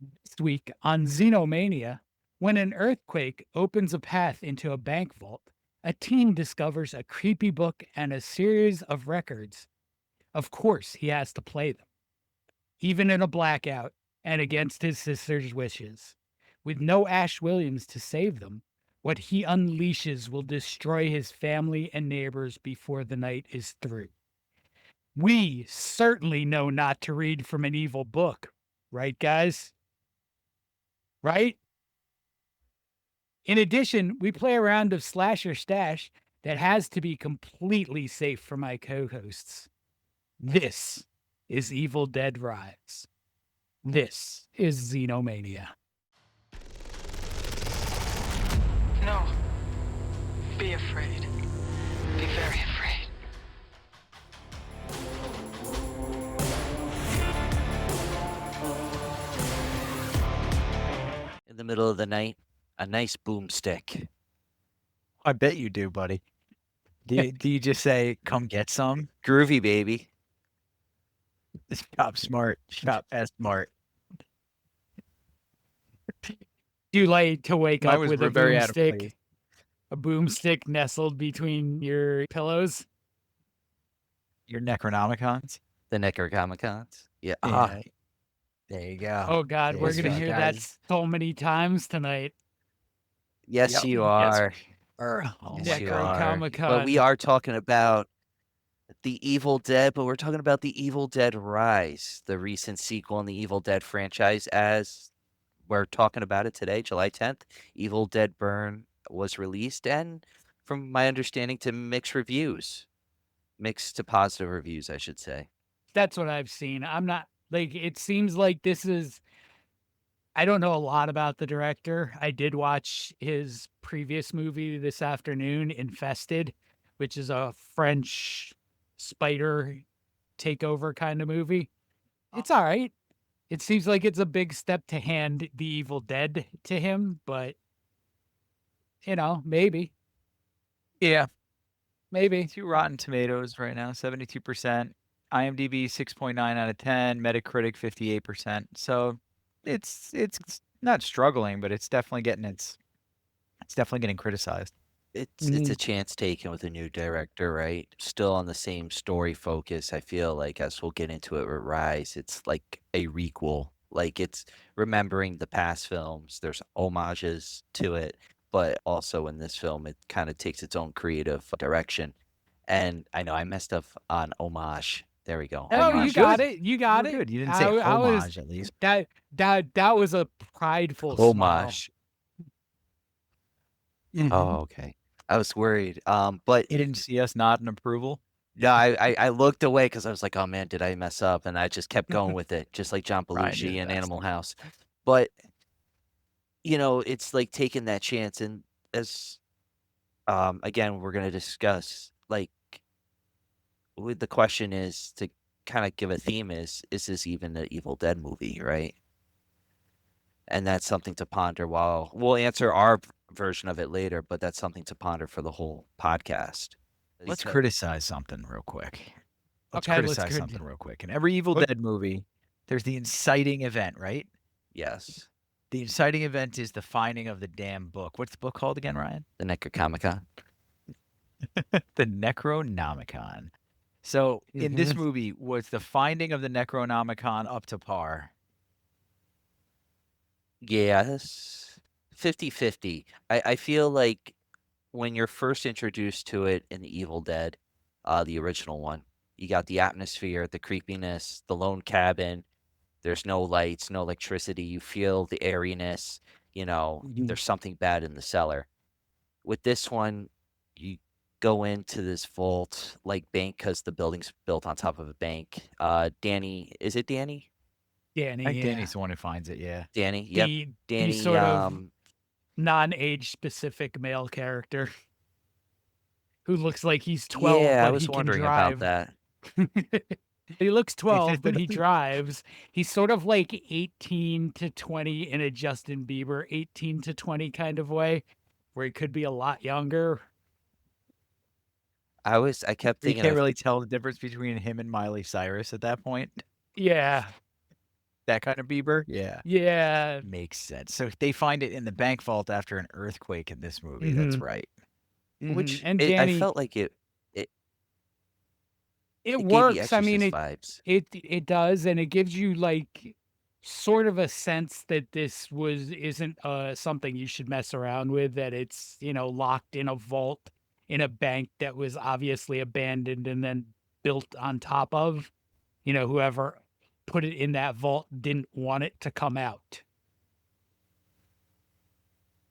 This week on Xenomania, when an earthquake opens a path into a bank vault, a teen discovers a creepy book and a series of records. Of course, he has to play them, even in a blackout and against his sister's wishes. With no Ash Williams to save them, what he unleashes will destroy his family and neighbors before the night is through. We certainly know not to read from an evil book, right, guys? Right? In addition, we play a round of Slash or Stash that has to be completely safe for my co hosts. This is Evil Dead Rise. This is Xenomania. No. Be afraid. Be very afraid. In the middle of the night, a nice boomstick. I bet you do, buddy. Do you just say, come get some? Groovy, baby. Shop smart. Shop as smart. Do you like to wake Mine up was with a very out of place. boomstick nestled between your pillows? Your Necronomicons? The Necronomicons. Yeah. Yeah. There you go. Oh, God, There we're you going to go, hear that guys. so many times tonight. Yes, Yep. you Yes. are. Oh Yes, my you God. are. Necronomicon. But we are talking about the Evil Dead, but we're talking about the Evil Dead Rise, the recent sequel in the Evil Dead franchise, as we're talking about it today, July 10th. Evil Dead Burn was released, and from my understanding, to mixed reviews. Mixed to positive reviews, I should say. That's what I've seen. I'm not like, it seems like this is, I don't know a lot about the director. I did watch his previous movie this afternoon, Infested, which is a French spider takeover kind of movie. It's all right. It seems like it's a big step to hand the Evil Dead to him, but maybe, Yeah. maybe. 2 Rotten Tomatoes right now, 72%. IMDb 6.9 out of 10. Metacritic 58%. So it's not struggling, but it's definitely getting criticized. It's a chance taken with a new director, right? Still on the same story focus. I feel like, as we'll get into it with Rise, it's like a requel. Like, it's remembering the past films. There's homages to it, but also in this film, it kind of takes its own creative direction. And I know I messed up on homage. There we go. Oh, you Homage. got it. You got We're it. good. You didn't say I was homage, at least. that was a prideful smile. Homage. Oh, okay. I was worried. But You didn't see us nodding approval? no, I looked away because I was like, oh man, did I mess up? And I just kept going with it, just like John Ryan did Belushi the in best. Animal House. But it's like taking that chance, and as again, we're gonna discuss, like, with the question is to kind of give a theme, is this even an Evil Dead movie, right? And that's something to ponder. While we'll answer our version of it later, but that's something to ponder for the whole podcast. Let's Because- criticize something real quick. Let's Okay, criticize something real quick. In every Evil What- Dead movie, there's the inciting event, right? Yes, The inciting event is the finding of the damn book. What's the book called again, Ryan? the Necronomicon. The Necronomicon. So in this movie, was the finding of the Necronomicon up to par? Yes, 50-50. I feel like when you're first introduced to it in the Evil Dead, the original one, you got the atmosphere, the creepiness, the lone cabin. There's no lights, no electricity. You feel the airiness. There's something bad in the cellar. With this one, you go into this vault, like, bank, because the building's built on top of a bank. Danny, is it Danny? Danny, I think yeah. Danny's the one who finds it, yeah. Danny, yep. The Danny, sort of non-age specific male character who looks like he's 12, yeah, but I was he can wondering drive. about that. He looks 12, but he drives. He's sort of like 18 to 20 in a Justin Bieber 18 to 20 kind of way, where he could be a lot younger. I kept You thinking can't of really tell the difference between him and Miley Cyrus at that point. Yeah. That kind of Bieber? Yeah. Yeah. Makes sense. So they find it in the bank vault after an earthquake in this movie. That's Mhm. right. Mhm. Which And I Danny, felt like it it it gave me works. I mean, Exorcist it vibes. it it does, and it gives you like sort of a sense that this isn't something you should mess around with. That it's locked in a vault in a bank that was obviously abandoned and then built on top of. Whoever put it in that vault didn't want it to come out.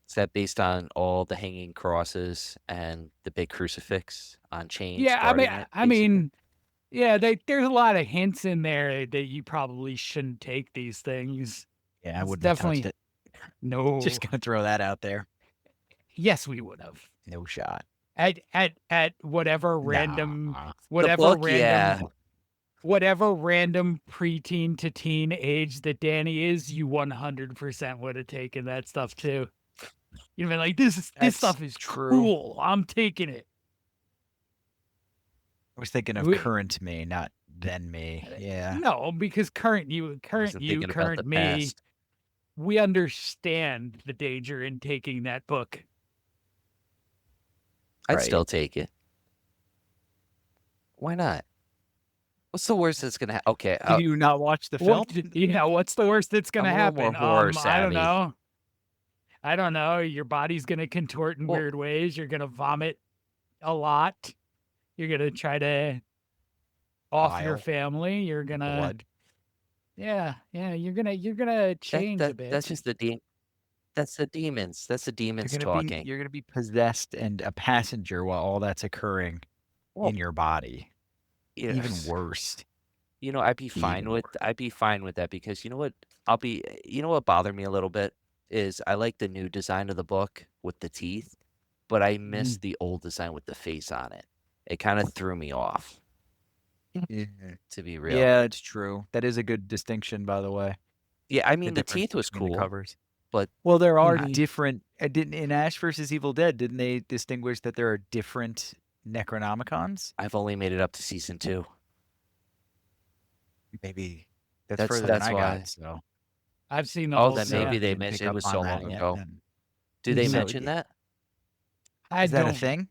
Is that based on all the hanging crosses and the big crucifix on chains Yeah, I mean, guarding it, I basically? mean, yeah, there's a lot of hints in there that you probably shouldn't take these things. Yeah, I It's wouldn't have touched definitely it. no. Just gonna throw that out there. Yes, we would have. No shot. At Nah. The whatever book, yeah. random whatever random preteen to teen age that Danny is, you 100% would have taken that stuff too. You'd been like, this That's stuff is true. cool. I'm taking it. I was thinking of We- current me, not then me. Yeah. No, because current Wasn't thinking about the current me, past. we understand the danger in taking that book. I'd Right. still take it. Why not? What's the worst that's gonna happen? Okay, Did you not watch the film? What's the worst that's gonna I'm a little happen? more horror I don't savvy. know. I don't know. Your body's gonna contort in Well- weird ways. You're gonna vomit a lot. You're gonna try to off your Bile, family. You're gonna blood. yeah. You're gonna change a bit. That's just that's the demons. That's the demons talking. You're gonna be possessed and a passenger while all that's occurring Well, in your body. you know, Even worse. I'd be fine Even with worse. I'd be fine with that because you know what? What bothered me a little bit is I like the new design of the book with the teeth, but I miss the old design with the face on it. It kind of threw me off, to be real. Yeah, it's true. That is a good distinction, by the way. Yeah, I mean the difference teeth was between the cool, covers. but Well, there are Mhm. different. In Ash versus Evil Dead, didn't they distinguish that there are different Necronomicons? I've only made it up to season 2. Maybe that's That's- further that's than I why. got. So I've seen the Oh, whole then series. maybe they didn't mentioned pick it up was on so that long yet ago. then. Do they So, mention that? I Is that a don't. thing?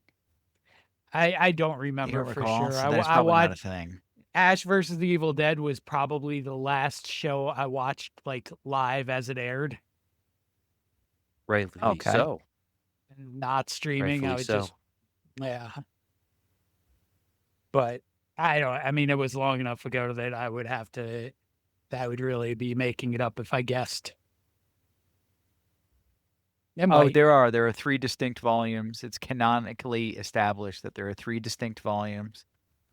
I don't You remember don't for recall? sure. So I, that's I probably not a watched thing. Ash versus the Evil Dead was probably the last show I watched like live as it aired, Rightfully Okay. so. not streaming. I Rightfully would so. just yeah. But I don't. I mean, it was long enough ago that I would have to. That would really be making it up if I guessed. It Oh, might. there are 3 distinct volumes. It's canonically established that there are 3 distinct volumes.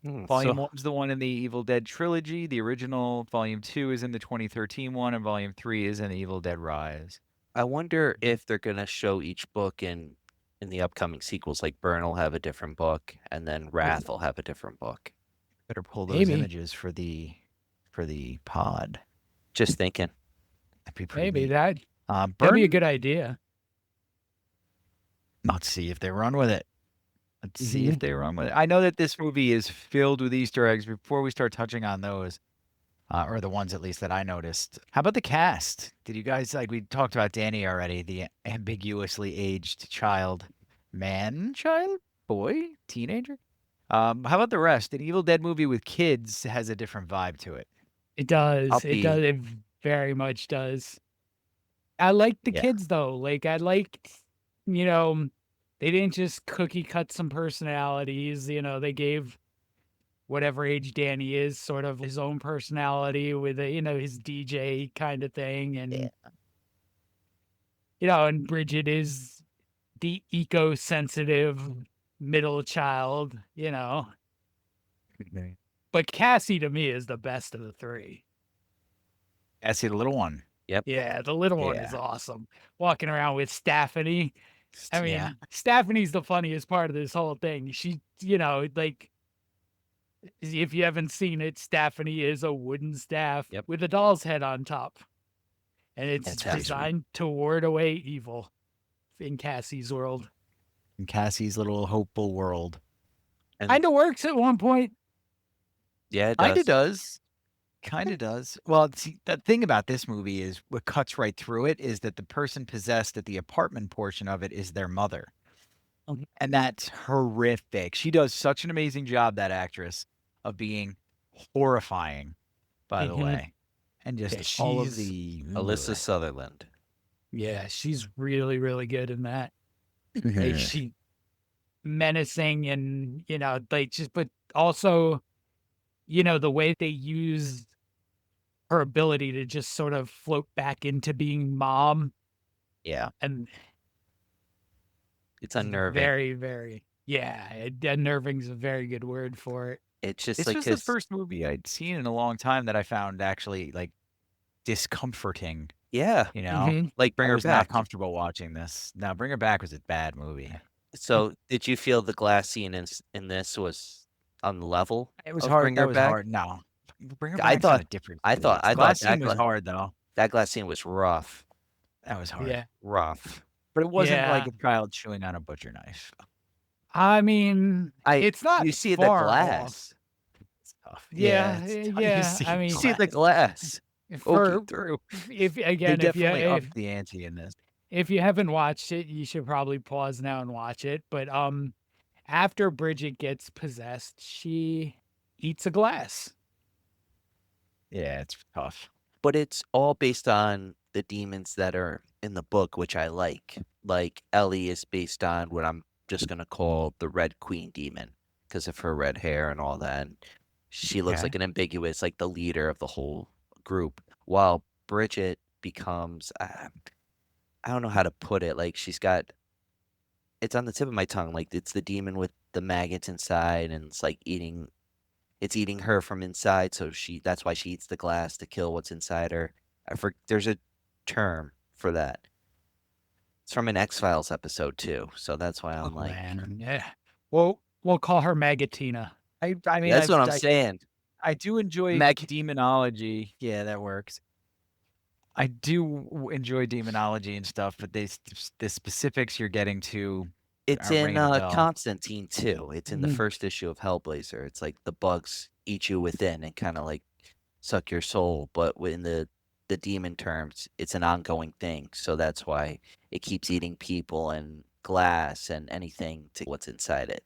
Volume 1 is the one in the Evil Dead trilogy. The original Volume 2 is in the 2013 one, and Volume 3 is in the Evil Dead Rise. I wonder if they're gonna show each book in the upcoming sequels. Like Burn will have a different book, and then Wrath will have a different book. Better pull those Maybe. images for the pod. Just thinking. That'd be pretty Maybe neat. that'd be a Burn. good idea. Let's see if they run with it. Let's see Mm-hmm. if they run with it. I know that this movie is filled with Easter eggs. Before we start touching on those, or the ones at least that I noticed, how about the cast? Did you guys we talked about Danny already, the ambiguously aged child, boy, teenager? How about the rest? An Evil Dead movie with kids has a different vibe to it. It does. I'll It be- does. It very much does. I like the Yeah. kids though. Like I liked, they didn't just cookie cut some personalities. They gave whatever age Danny is sort of his own personality with his DJ kind of thing, and and Bridget is the eco-sensitive middle child. But Cassie to me is the best of the 3. I see the little one. Yeah, the little one is Yeah. awesome. Walking around with Stephanie. I mean, Yeah. Stephanie's the funniest part of this whole thing. She, like, if you haven't seen it, Stephanie is a wooden staff Yep. with a doll's head on top. And it's That's how- designed to ward away evil in Cassie's world. In Cassie's little hopeful world. And Kind of works at one point. yeah, it Kinda does. does. Kind of does. Well, see, the thing about this movie is what cuts right through it is that the person possessed at the apartment portion of it is their mother. Mhm. And that's horrific. She does such an amazing job, that actress, of being horrifying, by the Mhm. way. And Yeah, just all of she's the Alyssa Sutherland. yeah, she's really, really good in that. Like Mhm. she menacing and like just but also, the way they use her ability to just sort of float back into being mom Yeah. and It's it's unnerving. very, very unnerving is a very good word for it. It's just This like was the 'cause first movie I'd seen in a long time that I found actually like discomforting, yeah, you know? Mhm. like I Bring Her was not Back. comfortable watching this. Now, Bring Her Back was a bad movie. So, did you feel the glass scene in this was on the level It was of hard. Bring That Her was Back? hard. No. Bring Her I Back's on thought a different I thought stage. I The thought glass scene was hard though. that glass scene was rough. That was hard. Yeah. Rough. But it wasn't like Yeah. a child chewing on a butcher knife. I mean, it's not You see the far off. glass. It's tough. Yeah, it's tough. You yeah. see I mean, You see the glass. glass for poking through. if They again, definitely upped the ante in this. if you haven't watched it, you should probably pause now and watch it. But after Bridget gets possessed, she eats a glass. Yeah, it's tough. But it's all based on the demons that are in the book, which I like. Like Ellie is based on what I'm just gonna call the Red Queen demon because of her red hair and all that. And she looks Okay. like an ambiguous, like the leader of the whole group. While Bridget becomes, I don't know how to put it. Like she's got, it's on the tip of my tongue. Like it's the demon with the maggots inside, and it's like it's eating her from inside. So that's why she eats the glass to kill what's inside her. There's a term for that. It's from an X-Files episode too, so that's why I'm like, Man, yeah. Well, we'll call her Magatina. I mean, that's what I'm saying. I do enjoy demonology. Yeah, that works. I do enjoy demonology and stuff, but the specifics you're getting to It's are in ringing a bell. Constantine too. It's in the Mhm. first issue of Hellblazer. It's like the bugs eat you within and kind of like suck your soul, but in the demon terms, it's an ongoing thing. So that's why it keeps eating people and glass and anything to what's inside it.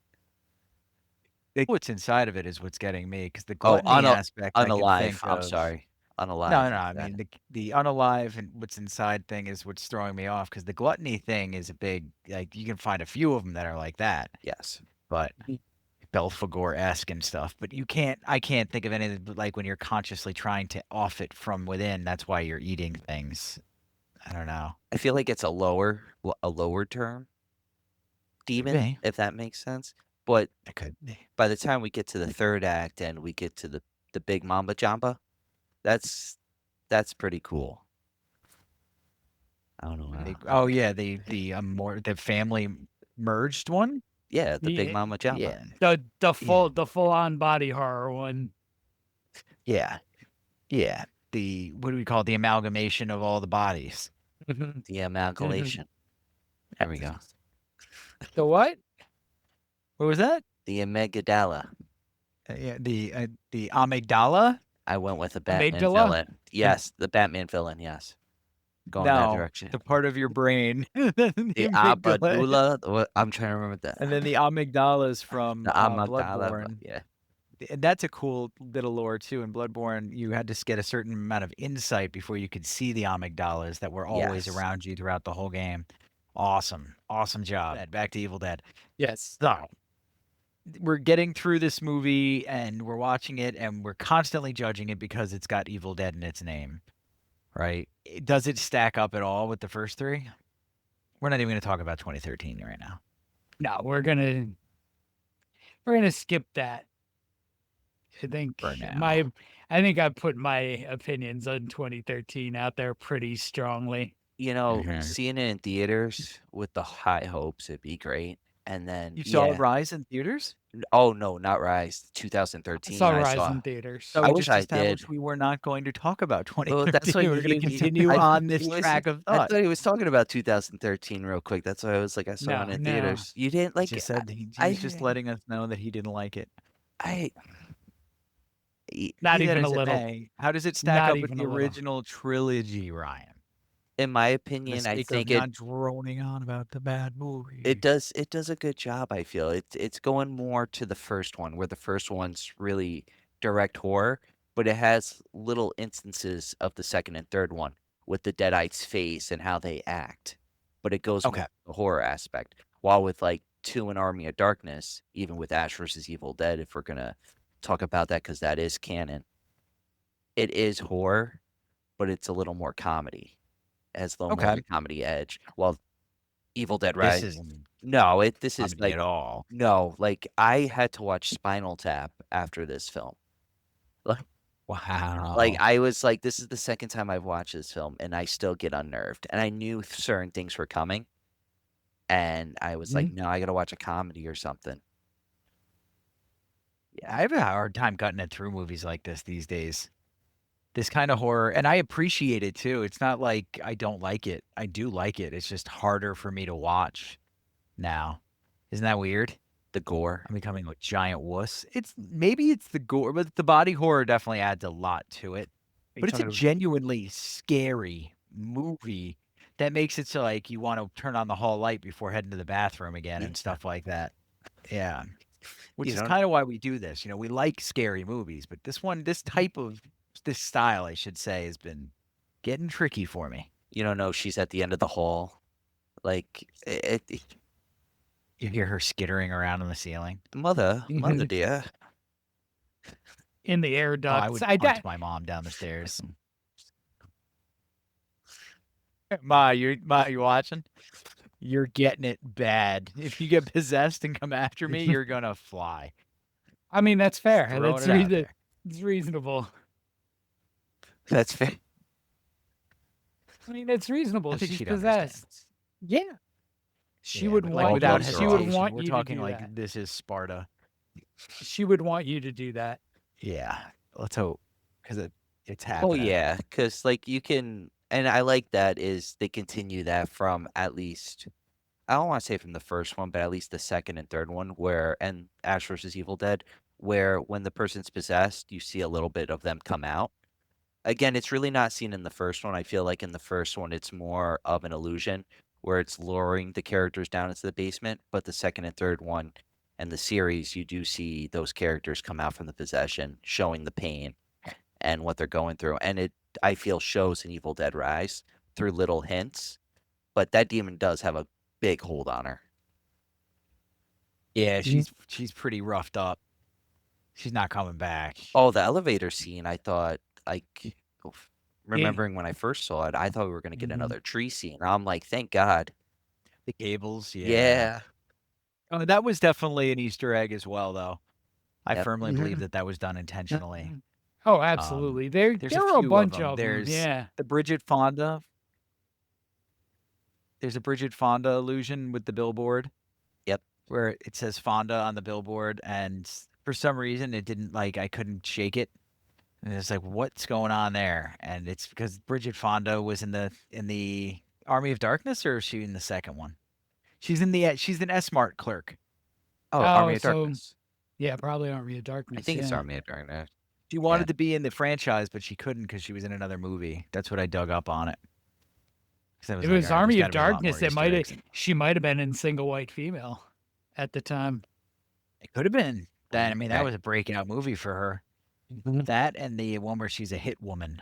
What's inside of it is what's getting me because the Oh, gluttony aspect I can unalive. think I'm of. sorry, unalive. No, I mean the unalive and what's inside thing is what's throwing me off because the gluttony thing is a big like you can find a few of them that are like that, yes. but Belphegor-esque and stuff. But I can't think of anything but like when you're consciously trying to off it from within. That's why you're eating things. I don't know. I feel like it's a lower term, demon, be. if that makes sense. But It could be. by the time we get to the third act and we get to the big Mamba Jamba, that's pretty cool. I don't know. Oh yeah, the family merged one. Yeah, the big Yeah. Mamba Jamba. Yeah, The full on body horror one. yeah. The what do we call it? The amalgamation of all the bodies. The amalgamation. There we go. The what? What was that? The amygdala. Yeah, the amygdala. I went with the Batman Amygdala? villain. Yes, the Batman villain. Yes, going that direction. The part of your brain. The amygdala. I'm trying to remember that. And then the amygdalas from The amygdala. Bloodborne. Yeah. And that's a cool little lore too. In Bloodborne, you had to get a certain amount of insight before you could see the amygdalas that were always Yes. around you throughout the whole game. Awesome job. Back to Evil Dead. Yes. So we're getting through this movie and we're watching it and we're constantly judging it because it's got Evil Dead in its name, right? Does it stack up at all with the first three? We're not even going to talk about 2013 right now. No, we're gonna skip that. I think For now. I think I put my opinions on 2013 out there pretty strongly. You know, Mhm. seeing it in theaters with the high hopes, it'd be great. And then You saw Rise in theaters? Oh no, not Rise. I 2013. saw Rise in theaters. So I we wish just I established did. we were not going to talk about Well, 2013. that's what We're going to continue I- on this he was- track of I thought. thought he was talking about 2013 real quick. That's why I was like, I saw it in No. theaters. You didn't like Just it? said he was just letting us know that he didn't like it. I Not Be that even a as it little. may, how does it stack Not up with even the a little. original trilogy, Ryan? In my For the opinion, I sake of think not droning on about the bad movie. it does a good job, I feel. It's going more to the first one, where the first one's really direct horror, but it has little instances of the second and third one with the Deadites' face and how they act. But it goes more Okay. to the horror aspect. While with like 2 and Army of Darkness, even with Ash versus Evil Dead, if we're gonna talk about that because that is canon, it is horror, but it's a little more comedy. It has a little more of Okay. a comedy edge. While Evil Dead This Rise, isn't no, this is comedy like at all. no, like I had to watch Spinal Tap after this film. Like, Wow. I was like, this is the second time I've watched this film, and I still get unnerved. And I knew certain things were coming, and I was like, Mhm. no, I gotta watch a comedy or something. I have a hard time cutting it through movies like this these days. This kind of horror, and I appreciate it too. It's not like I don't like it. I do like it. It's just harder for me to watch now. Isn't that weird? The gore. I'm becoming a giant wuss. Maybe it's the gore, but the body horror definitely adds a lot to it. But it's a genuinely scary movie that makes it so like you want to turn on the hall light before heading to the bathroom again and stuff like that. Yeah. Which You is don't kind of why we do this. We like scary movies, but this style, I should say, has been getting tricky for me. you don't know she's at the end of the hall. Like You hear her skittering around on the ceiling. mother dear. In the air Oh, I ducts. would punch my mom down the stairs. Ma, you watching? You're getting it bad. If you get possessed and come after me, you're gonna fly. I mean, that's fair. Throwing That's it out there. it's reasonable. That's fair. I mean, it's reasonable. I think She's she'd possessed. understand. Yeah. She Yeah, would but, want. without dogs are She would hesitation. want We're you talking to do like that. this is Sparta. She would want you to do that. Yeah, let's hope, because it's Oh happening. yeah, because like you can, and I like that is they continue that from at least I don't want to say from the first one, but at least the second and third one, and Ash versus Evil Dead, where when the person's possessed, you see a little bit of them come out. Again, it's really not seen in the first one. I feel like in the first one, it's more of an illusion where it's luring the characters down into the basement. But the second and third one and the series, you do see those characters come out from the possession, showing the pain and what they're going through. And it, I feel, shows in Evil Dead Rise through little hints. But that demon does have a big hold on her. Yeah, she's pretty roughed up. She's not coming back. Oh, the elevator scene, I thought, like, remembering when I first saw it, I thought we were going to get another tree scene. I'm like, thank God. The cables, Yeah. Oh, that was definitely an Easter egg as well, though. I Yep. firmly believe that was done intentionally. Oh, absolutely. There There's were a a few bunch of of them. them. There's Yeah. the Bridget Fonda. There's a Bridget Fonda illusion with the billboard. Yep. Where it says Fonda on the billboard, and for some reason it didn't I couldn't shake it. And it's like, what's going on there? And it's because Bridget Fonda was in the Army of Darkness, or is she in the second one? She's an S-Mart clerk. Oh, Oh, Army of so- Darkness. Yeah, probably Army of Darkness. I think it's yeah. Army of Darkness. She wanted to be in the franchise, but she couldn't because she was in another movie. That's what I dug up on it. If it was Army of Darkness, she might have been in Single White Female at the time. It could have been. That Okay. was a breakout movie for her. That and the one where she's a hit woman.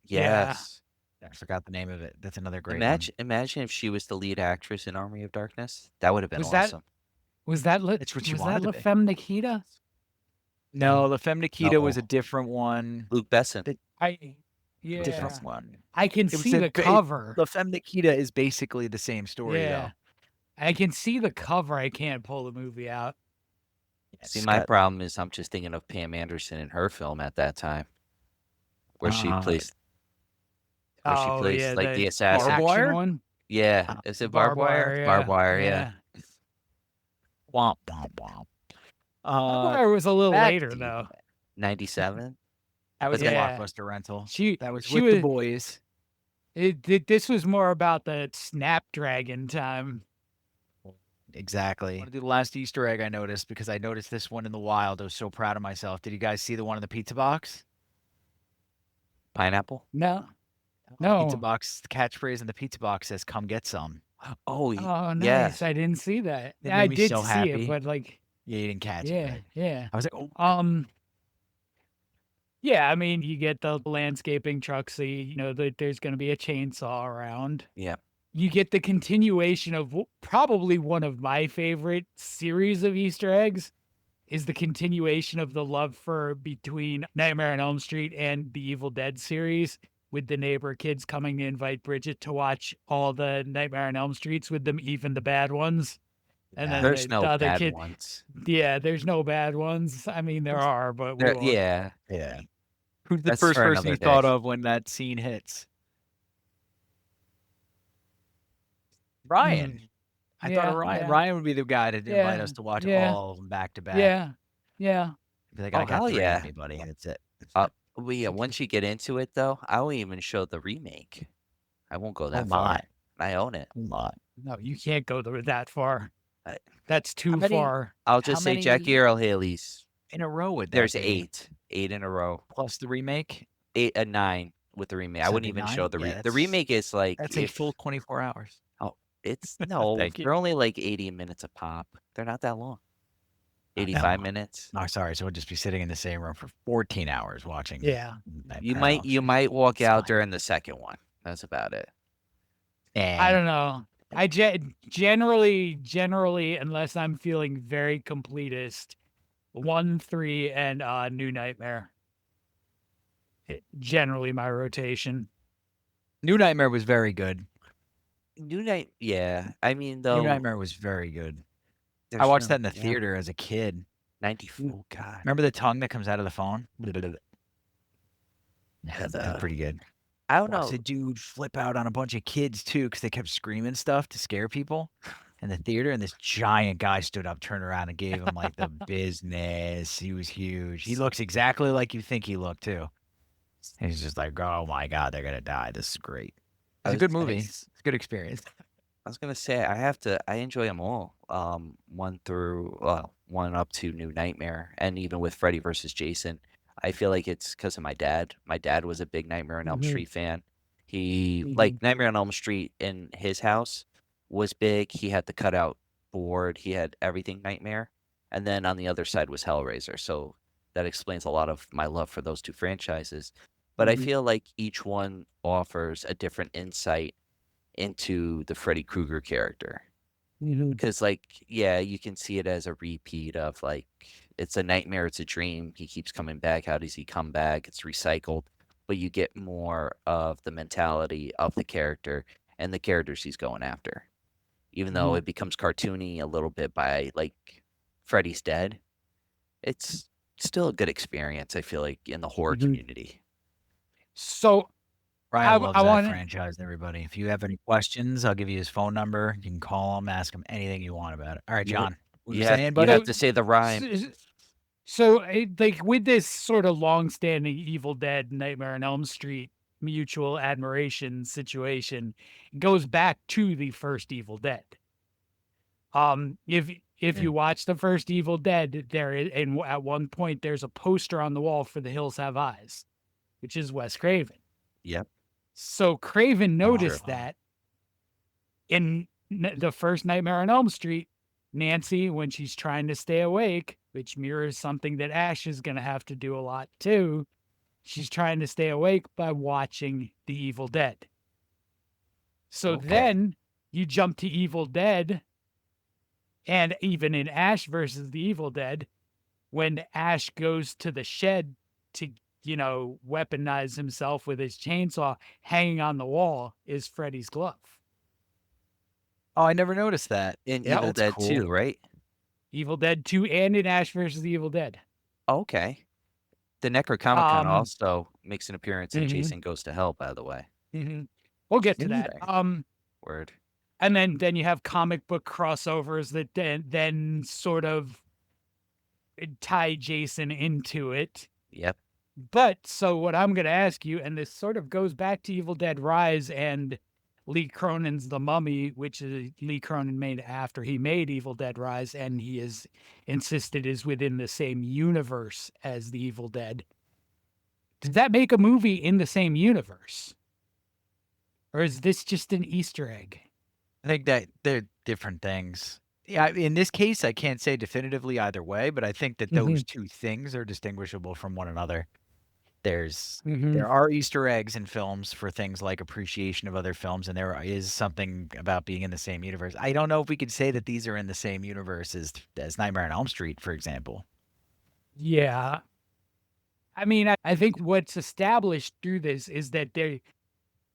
Yes. I forgot the name of it. That's another great one. Imagine if she was the lead actress in Army of Darkness. That would have been Was that- awesome. Was that That's what she was that wanted La to be. Femme Nikita? No, La Femme Nikita was No. a different one. Luke Besson. Yeah. Different one. I can It was see the cover. La Femme Nikita is basically the same story, Yeah. I can see the cover. I can't pull the movie out. though. See, my problem is I'm just thinking of Pam Anderson in her film at that time, where she plays. Where she plays like the assassin. Barbed action Wire? one. Yeah, is it barbed wire? Barbed wire, yeah. Womp, womp, womp. Barbed Wire was a little back later to- though. 97. That was a Yeah. blockbuster rental. She That was she with the boys. This was more about the Snapdragon time. exactly. I want to do the last Easter egg I noticed because I noticed this one in the wild. I was so proud of myself. Did you guys see the one in the pizza box? Pineapple? No. Pizza No. box, the catchphrase in the pizza box says, "Come get some." Oh, Oh, yeah. nice. I didn't see that. It I made me did so see it, happy. but like, Yeah, you didn't catch it, yeah, right? yeah. I was like, oh, Yeah, I mean, you get the landscaping truck, so you know that there's going to be a chainsaw around. Yeah. You get the continuation of probably one of my favorite series of Easter eggs is the continuation of the love for between Nightmare on Elm Street and the Evil Dead series, with the neighbor kids coming to invite Bridget to watch all the Nightmare on Elm Streets with them, even the bad ones. And then There's the no other bad kid, ones. yeah, there's no bad ones. I mean, there are, but we won't. Yeah. yeah. Who's the That's first for person another you day. thought of when that scene hits? Ryan. Mm. I thought of Ryan. Yeah. Ryan would be the guy to invite us to watch all of them back to back. Yeah. Yeah. Be like, Oh, I got hell 3 yeah. in me, buddy. That's it. Well, yeah, once you get into it, though, I won't even show the remake. I won't go that far. I own it. lot. No, you can't go that far. I- That's too many- far. I'll just say Jackie Earle Haley's. In a row with that. There's baby. 8 in a row. Plus the remake. 8 and 9 with the remake. I wouldn't even 79? show the Yeah, the that's- remake is like That's a full 24 hours. It's no, Thank you. they're only like 80 minutes a pop. They're not that long. 85 minutes. No, sorry. So we'll just be sitting in the same room for 14 hours watching. Yeah. You might walk It's out fine. during the second one. That's about it. I don't know. I generally, unless I'm feeling very completist, 1, 3, and New Nightmare. Generally, my rotation. New Nightmare was very good. Yeah. I mean, though. New Nightmare was very good. I there's watched no- that in the yeah, theater as a kid. 94. Oh, God. Remember the tongue that comes out of the phone? Yeah, That's pretty good. I don't Watched know. a dude flip out on a bunch of kids too because they kept screaming stuff to scare people in the theater, and this giant guy stood up, turned around, and gave him like the business. He was huge. He looks exactly like you think he looked too. He's just like, oh my god, they're gonna die. This is great. It's a good movie. It's a good experience. I was gonna say I enjoy them all. 1 up to New Nightmare, and even with Freddy versus Jason, I feel like it's because of my dad. My dad was a big Nightmare on Elm Mhm. Street fan. He Mhm. like Nightmare on Elm Street in his house was big. He had the cutout board. He had everything Nightmare, and then on the other side was Hellraiser. So that explains a lot of my love for those 2 franchises. But I Mhm. feel like each one offers a different insight into the Freddy Krueger character. Because, like, yeah, you can see it as a repeat of, like, it's a nightmare, it's a dream. He keeps coming back. How does he come back? It's recycled. But you get more of the mentality of the character and the characters he's going after. Even though it becomes cartoony a little bit by, like, Freddy's Dead, it's still a good experience, I feel like, in the horror community. So Ryan loves I that wanna- franchise, everybody. If you have any questions, I'll give you his phone number. You can call him, ask him anything you want about it. All right, You- John. What You you have, saying, you buddy? have to say the rhyme. So, like with this sort of long-standing Evil Dead, Nightmare on Elm Street mutual admiration situation, it goes back to the first Evil Dead. If Yeah. you watch the first Evil Dead, and at one point there's a poster on the wall for The Hills Have Eyes, which is Wes Craven. Yep. So Craven noticed sure. that in the first Nightmare on Elm Street, Nancy, when she's trying to stay awake, which mirrors something that Ash is going to have to do a lot too, she's trying to stay awake by watching The Evil Dead. So Okay. then you jump to Evil Dead, and even in Ash versus the Evil Dead, when Ash goes to the shed to, weaponize himself with his chainsaw, hanging on the wall is Freddy's glove. Oh, I never noticed that. In Yeah, Evil that's Dead cool. 2, right? Evil Dead 2 and in Ash versus the Evil Dead. Okay. The Necronomicon Um, also makes an appearance in mhm. Jason Goes to Hell, by the way. We'll get to that. Interesting. Word. And then you have comic book crossovers that then sort of tie Jason into it. Yep. But so what I'm going to ask you, and this sort of goes back to Evil Dead Rise and Lee Cronin's The Mummy, which Lee Cronin made after he made Evil Dead Rise, and he is insisted is within the same universe as the Evil Dead. Does that make a movie in the same universe? Or is this just an Easter egg? I think that they're different things. Yeah, in this case, I can't say definitively either way, but I think that those two things are distinguishable from one another. There are Easter eggs in films for things like appreciation of other films, and there is something about being in the same universe. I don't know if we could say that these are in the same universe as Nightmare on Elm Street, for example. Yeah. I mean, I think what's established through this is that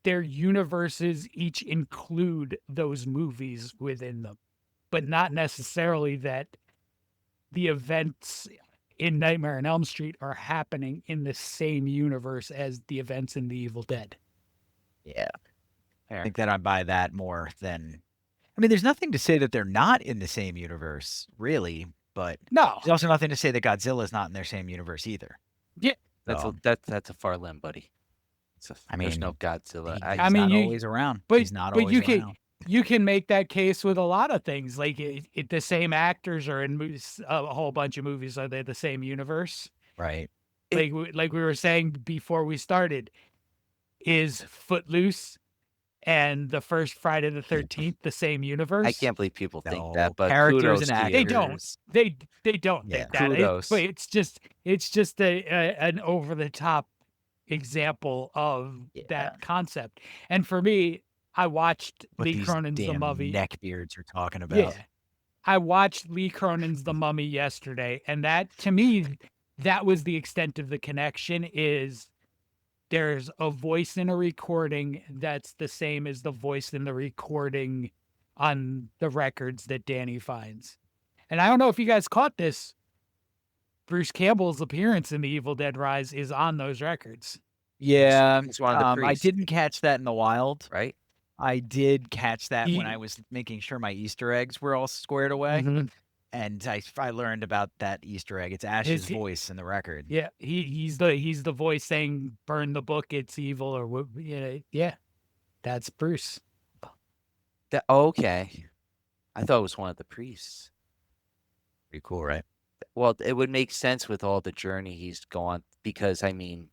their universes each include those movies within them, but not necessarily that the events in Nightmare on Elm Street are happening in the same universe as the events in The Evil Dead. Yeah. I Fair. think that I buy that more than. I mean, there's nothing to say that they're not in the same universe, really, but No. there's also nothing to say that Godzilla's not in their same universe either. Yeah. That's So, that's a far limb, buddy. I There's mean, no Godzilla. he's I mean, not you- always around. But He's not but always around. you can make that case with a lot of things. Like the same actors are in a whole bunch of movies. Are they the same universe? Right. Like we were saying before we started, is Footloose and the first Friday the 13th the same universe? I can't believe people think No, that, but characters kudos and to you. actors. They don't. They don't Yeah. think that. Kudos. But it's just an over the top example of Yeah. that concept. And for me, I watched What Lee these Cronin's The damn Mummy. neckbeards are talking about. Yeah. I watched Lee Cronin's The Mummy yesterday, and that to me, that was the extent of the connection. Is there's a voice in a recording that's the same as the voice in the recording on the records that Danny finds. And I don't know if you guys caught this. Bruce Campbell's appearance in The Evil Dead Rise is on those records. Yeah. He's one of the I priests, didn't catch that in the wild. right? I did catch that when He- I was making sure my Easter eggs were all squared away. Mhm. And I learned about that Easter egg. It's Ash's he- voice in the record. Yeah, he's the voice saying "burn the book, it's evil," or what? Yeah, that's Bruce. Okay. I thought it was one of the priests. Pretty cool, right? Well, it would make sense with all the journey he's gone because I mean,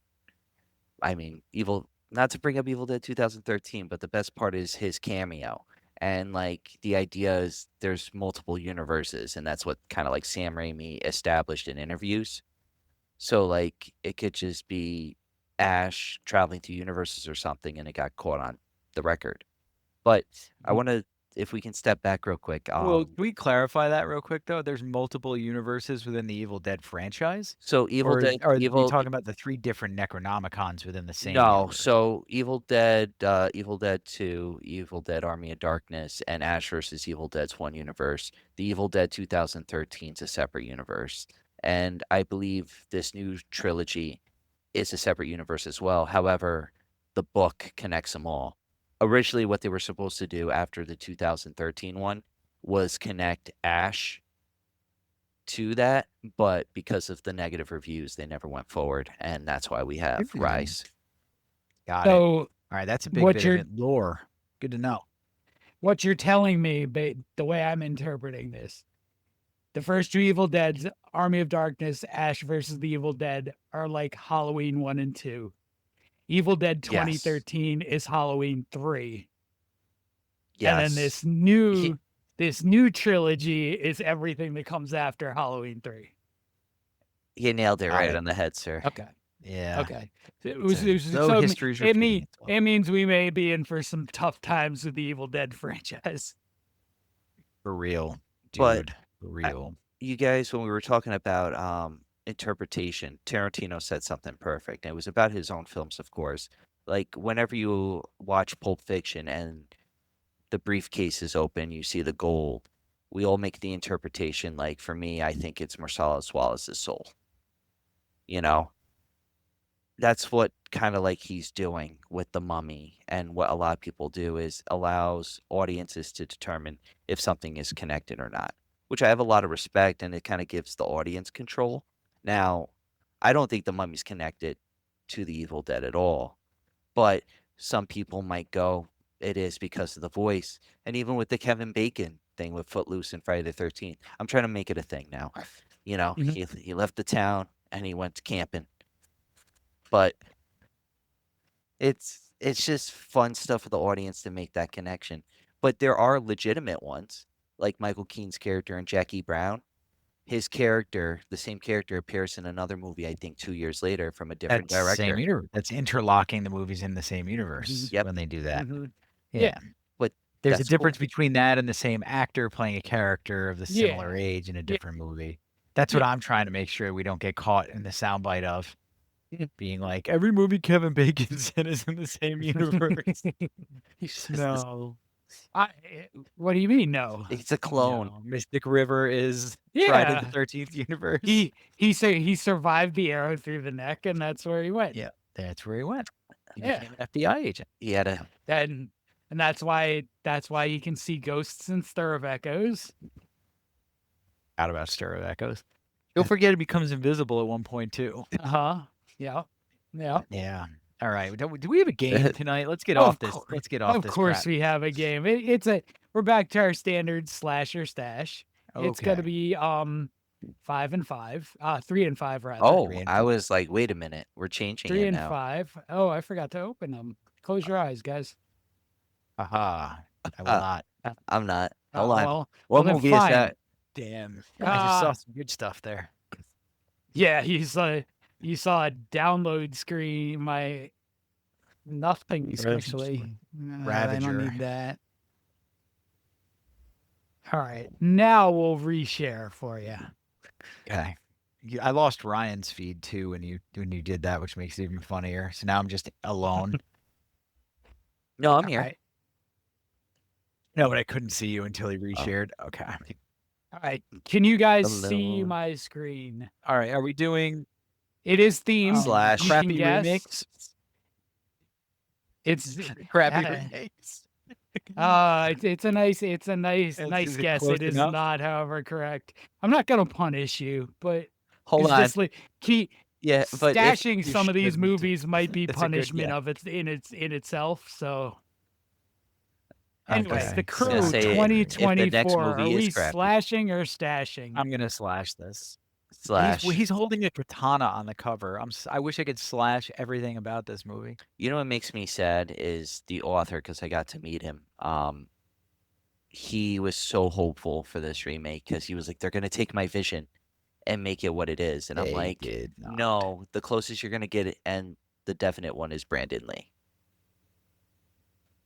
Evil. Not to bring up Evil Dead 2013, but the best part is his cameo. And like the idea is there's multiple universes, and that's what kind of like Sam Raimi established in interviews. So like it could just be Ash traveling to universes or something, and it got caught on the record. But I want to, if we can step back real quick. Well, can we clarify that real quick, though? There's multiple universes within the Evil Dead franchise? So Evil Or Dead, are you Evil. talking about the 3 different Necronomicons within the same No, universe? so Evil Dead 2, Evil Dead Army of Darkness, and Ash versus Evil Dead's one universe. The Evil Dead 2013 is a separate universe. And I believe this new trilogy is a separate universe as well. However, the book connects them all. Originally, what they were supposed to do after the 2013 one was connect Ash to that, but because of the negative reviews, they never went forward, and that's why we have Good for them. Rise. Got it. So All right, that's a big what bit you're- of lore. Good to know. what you're telling me, the way I'm interpreting this, the first 2 Evil Deads, Army of Darkness, Ash versus the Evil Dead, are like Halloween 1 and 2. Evil Dead Yes. 2013 is Halloween 3. Yes. And then this new trilogy is everything that comes after Halloween 3. You nailed it Got right it. on the head, sir. Okay. Yeah. Okay. So So history's repeating itself. it means we may be in for some tough times with the Evil Dead franchise. For real, But dude. For real. You guys, when we were talking about interpretation, Tarantino said something perfect. And it was about his own films, of course. Like whenever you watch Pulp Fiction and the briefcase is open, you see the gold. We all make the interpretation. Like for me, I think it's Marcellus Wallace's soul. You know, that's what kind of like he's doing with The Mummy, and what a lot of people do is allows audiences to determine if something is connected or not, which I have a lot of respect, and it kind of gives the audience control. Now, I don't think The Mummy's connected to the Evil Dead at all, but some people might go, It is because of the voice, and even with the Kevin Bacon thing with Footloose and Friday the 13th. I'm trying to make it a thing now. You know, he left the town and he went camping, but it's just fun stuff for the audience to make that connection. But there are legitimate ones, like Michael Keane's character in Jackie Brown. His character, the same character, appears in another movie, I think 2 years later from a different That's director. same universe. That's interlocking the movies in the same universe Yep. when they do that. Yeah. But There's a that's cool. difference between that and the same actor playing a character of the similar age in a different movie. That's what I'm trying to make sure we don't get caught in the soundbite of being like, every movie Kevin Bacon's in is in the same universe. No. What do you mean? No. It's a clone. No. Mystic River is Friday the 13th universe. He survived the arrow through the neck, and that's where he went. Yeah, that's where he went. He Yeah. became an FBI agent. He had a And that's why you can see ghosts in Stir of Echoes. Out about Stir of Echoes. Don't forget it becomes invisible at one point too. Yeah. Yeah. All right. Do we have a game tonight? Let's get Of off this. course. Let's get off Of this. course, crap. we have a game. We're back to our standard slasher stash. It's gonna Okay. be 5 and 5, 3 and 5 rather. Oh, 3 and I was like, wait a minute, we're changing 3 it and now. 5. Oh, I forgot to open them. Close your eyes, guys. Aha. I will not. I'm not. Hold on. Well, What then movie fine. is that? Damn. I just saw some good stuff there. Yeah, you saw a download screen. My nothing actually. I don't Ravager. need that. All right, now we'll reshare for you. Okay. I lost Ryan's feed too when you did that, which makes it even funnier. So now I'm just alone. No, I'm here. All right. No, but I couldn't see you until he reshared. Okay. All right. Can you guys see Hello. my screen? All right. Are we doing It is themed. Slash You can crappy guess. remakes? It's Crappy uh, remakes. it's a nice Is it guess. close It is enough? not, however, correct. I'm not gonna punish you, but Hold it's on. just like Yeah, but stashing you some of these shouldn't. movies might be That's a good punishment guess. of it in itself. So, anyways, Okay. The Crew Gonna say, if the 2024. next Are movie is we crappy. slashing or stashing? I'm gonna slash this. slash. He's holding a katana on the cover. I wish I could slash everything about this movie. You know what makes me sad is the author, because I got to meet him. He was so hopeful for this remake because he was like, they're gonna take my vision and make it what it is, and I'm They like, did not. no, the closest you're gonna get it, and the definite one is Brandon Lee.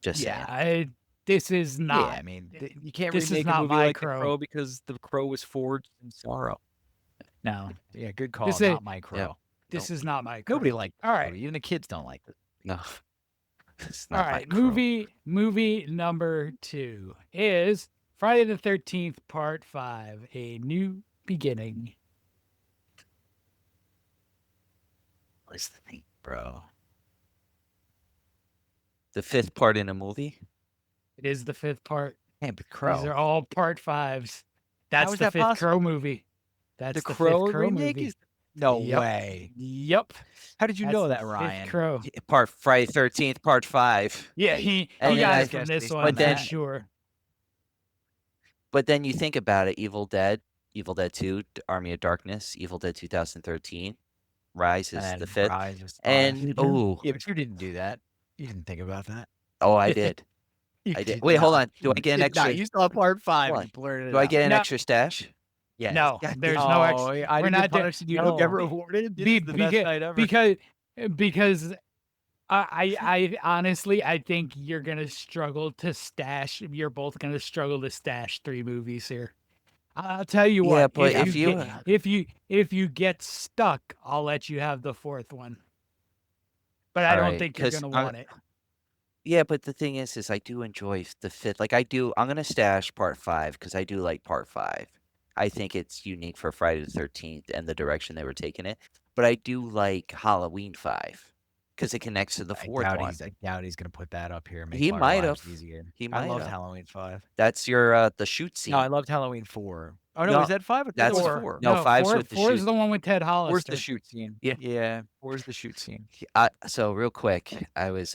Just saying. This is not. Yeah, I mean, you can't this is remake a not movie my like Crow. The Crow because The Crow was forged in sorrow. No, Yeah, good call. This is- Not my Crow. this is not my. Crow. Nobody liked. All The right. Crow. Even the kids don't like it. No, it's All not my right, Crow. movie number 2 is Friday the 13th, Part 5, A New Beginning. What's the thing, bro? The fifth part in a movie. It is the 5th part. Yeah, but Crow. These are all Part 5s. That's is the that 5th possible? Crow movie. That's the the Crow 5th Crow remake movie. is. No Yep. way. Yep. How did you That's know the that, 5th Ryan? Crow. Part Friday 13th, Part 5. Yeah, he And then got I it from guessed this based one. on that. I'm sure. But then you think about it: Evil Dead 2, Army of Darkness, Evil Dead 2013, Rise is And the 5th, Rise is and five. oh, Yeah, but you didn't do that. You didn't think about that. I did. You I did. Wait, hold on. Do I get an did extra? not. You saw Part 5. Hold And on. you blurted it Do I out. get an No. extra stash? Yes. No, God there's damn. no Oh, extra. I We're didn't not doing- punishing you. no. Don't get rewarded. This Be- is the best beca- night ever. because I honestly I think you're gonna struggle to stash. You're both gonna struggle to stash 3 movies here. I'll tell you what. Yeah, but if you- if you get stuck, I'll let you have the 4th one. But I All don't right, think you're 'cause gonna want it. Yeah, but the thing is I do enjoy the 5th. Like I do. I'm gonna stash Part 5 because I do like Part 5. I think it's unique for Friday the 13th and the direction they were taking it. But I do like Halloween 5 because it connects to the 4th one. I doubt he's gonna put that up here. Make He our might lives have. easier. He I might loved have. Halloween 5. That's your the shoot scene. No, I loved Halloween 4. Oh no, No, is that 5? I thought that's that was 4. 4. No, 5's 4, with the 4 is shoot. the one with Ted Hollister. Where's the shoot scene? Yeah. Yeah. Where's the shoot scene? So real quick, I was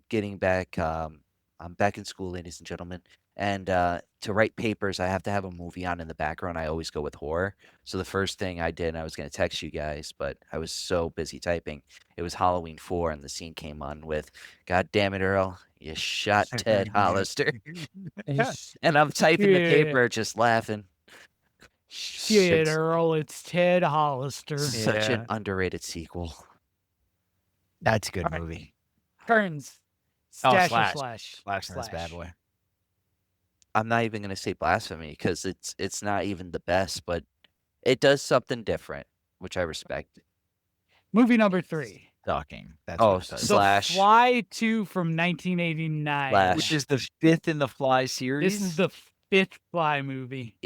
getting back. I'm back in school, ladies and gentlemen, and to write papers, I have to have a movie on in the background. I always go with horror. So the first thing I did, and I was going to text you guys, but I was so busy typing. It was Halloween 4, and the scene came on with, "God damn it, Earl, you shot Ted Hollister," and I'm typing the Shit. paper, just laughing. Shit, It's Earl, it's Ted Hollister. such an Yeah. underrated sequel. That's a good All right. movie. Turns. Oh, Stash or Slash. slash? Slash in this bad boy. I'm not even gonna say blasphemy because it's not even the best, but it does something different, which I respect. Movie number 3. Stalking. That's Oh, what it does. The Slash. Fly 2 from 1989. Slash. Which is the 5th in the Fly series. This is the 5th Fly movie.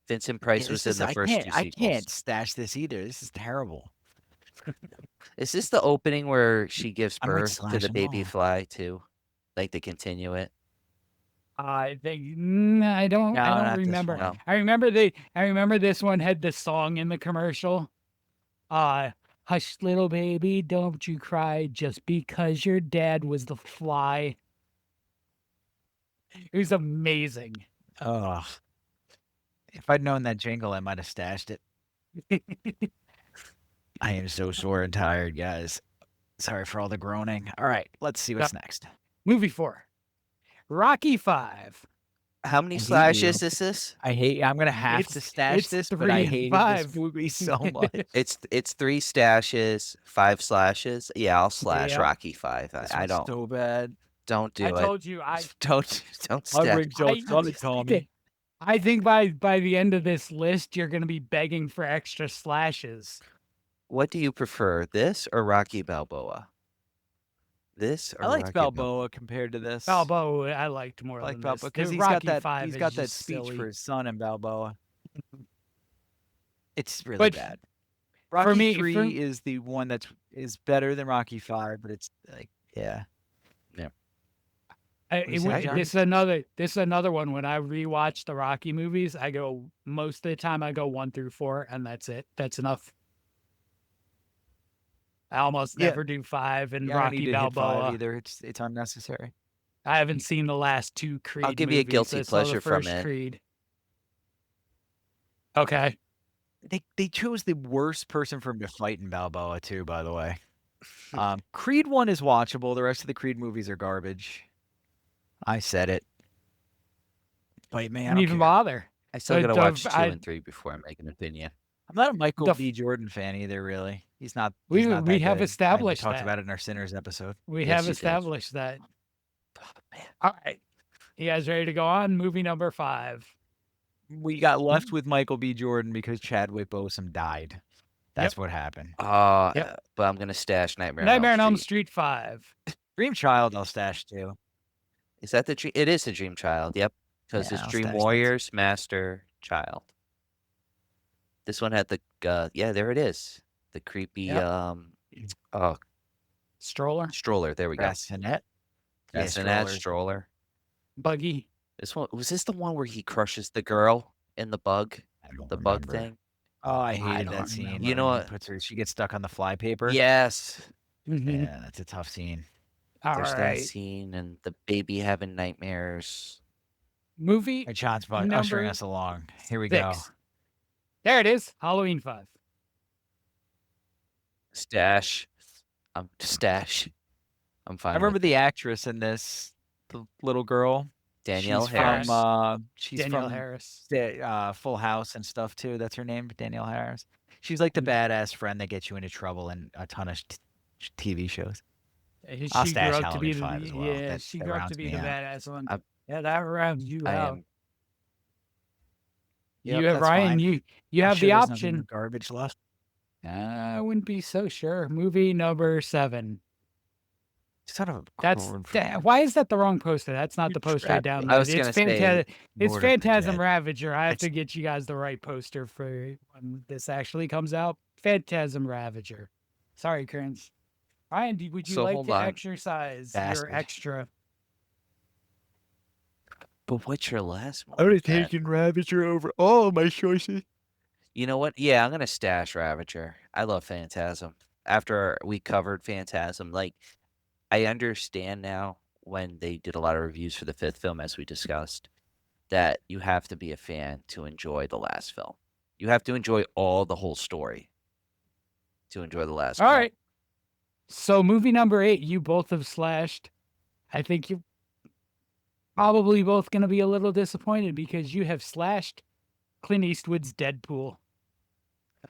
Vincent Price was in the first 2 sequels. I can't stash this either. This is terrible. Is this the opening where she gives I might birth to slash the 'em baby all. fly too? Like they continue it? I think I don't No, not this remember. one. I remember this one had the song in the commercial. Hush little baby, don't you cry just because your dad was the fly. It was amazing. Ugh. If I'd known that jingle, I might have stashed it. I am so sore and tired, guys. Sorry for all the groaning. All right, let's see what's next. Movie 4. Rocky 5. How many I hate slashes you. is this? I'm gonna have to It's- stash it's this, but 3 I and hated 5. this movie so much. It's 3 stashes, 5 slashes. Yeah, I'll slash Yeah. Rocky 5. This I one's don't so bad. don't do I it. told you I Don't I'll stash. bring Joe Sully, Tommy. I think by the end of this list, you're gonna be begging for extra slashes. What do you prefer, this or Rocky Balboa? This or I liked Rocky Balboa compared to this. Balboa, I liked more I like than Balboa this. because The he's got Rocky that 5 he's is got that just speech silly. for his son in Balboa. It's really But bad. Rocky me- 3 for- is the one that is better than Rocky 5, but it's like yeah. I- What do you it say, would- John? this is another one. When I rewatch the Rocky movies, I go most of the time I go 1 through 4, and that's it. That's enough. I almost Yeah. never do 5 and Yeah, I don't Rocky need to hit 5 Balboa. either. It's unnecessary. I haven't seen the last 2 Creed. give you a movies. guilty I saw the pleasure from first it. Creed. Okay. They chose the worst person for him to fight in Balboa too, by the way. Creed 1 is watchable. The rest of the Creed movies are garbage. I said it. Fight me. I Didn't don't even care. bother. I still But, gotta watch 2 I- and 3 before I make an opinion. I'm not a Michael The B. Jordan fan either, really. He's not. We- he's not we that have good. established We talked that. about it in our Sinners episode. We Yes, have you did. established that. Oh, man. All right. You guys ready to go on? Movie number 5. We got left with Michael B. Jordan because Chadwick Boseman died. That's what happened. Yep. But I'm gonna stash Nightmare Nightmare on on Elm Elm Street. Street 5. Dream Child, I'll stash too. Is that the dream? It is the Dream Child. Yep, because Yeah, it's I'll Dream stash that. Warriors, Master, Child. This one had the yeah, there it is. The creepy Yep. Stroller. stroller. There we go. Bassinet. Yeah, Bassinet strollers. stroller. Buggy. This one was this the one where he crushes the girl in the bug, I don't the bug remember. thing? Oh, I hated don't that scene. remember. You know when he what? puts her, she gets stuck on the fly paper. Yes. Mhm. Yeah, that's a tough scene. All There's that right. scene and the baby having nightmares. Movie Hey, John's ushering Number us along. Here we go. 6. There it is. Halloween 5. Stash. Stash. I'm fine. I remember the actress in this, the little girl. Danielle she's Harris. From, she's Danielle from Harris. Full House and stuff too. That's her name, Danielle Harris. She's like the badass friend that gets you into trouble in a ton of TV shows. I'll She stash grew up to be Halloween the 5 as well. yeah. That- She that grew up rounds to be me the out. badass one. I'm- Yeah, that rounds you I out. am. Yep, you have that's Ryan. fine. You I'm have sure the there's nothing option. but garbage left. I wouldn't be so sure. Movie number 7. Son of a That's corn why is that the wrong poster? That's not You the poster I trapped me. downloaded. I was It's gonna say, It's Lord of the Phantasm Dead. Ravager. I have to That's- get you guys the right poster for when this actually comes out. Phantasm Ravager. Sorry, Kearns. Ryan, would you So like hold to on. exercise your Bastard. extra? But what's your last one? I would have Pat? taken Ravager over all of my choices. You know what? Yeah, I'm gonna stash Ravager. I love Phantasm. After we covered Phantasm, like I understand now when they did a lot of reviews for the fifth film, as we discussed, that you have to be a fan to enjoy the last film. You have to enjoy the whole story to enjoy the last All film. right. So movie number 8, you both have slashed. I think you're probably both going to be a little disappointed because you have slashed Clint Eastwood's Deadpool.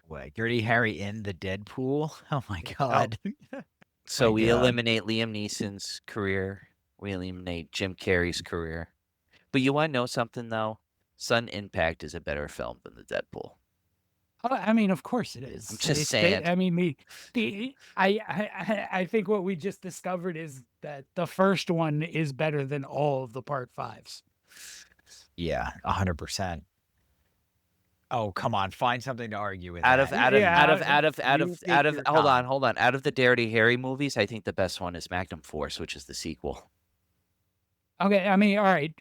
What, Dirty Harry in the Deadpool? Oh my God. So My we God. eliminate Liam Neeson's career. We eliminate Jim Carrey's career. But you want to know something, though? Sudden Impact is a better film than the Deadpool. I mean, of course it is. I'm just saying. I mean, I think what we just discovered is that the first one is better than all of the part 5s. Yeah, 100%. Oh, come on. Find something to argue with Out that. of hold on. Out of the Dirty Harry movies, I think the best one is Magnum Force, which is the sequel. Okay, I mean, all right,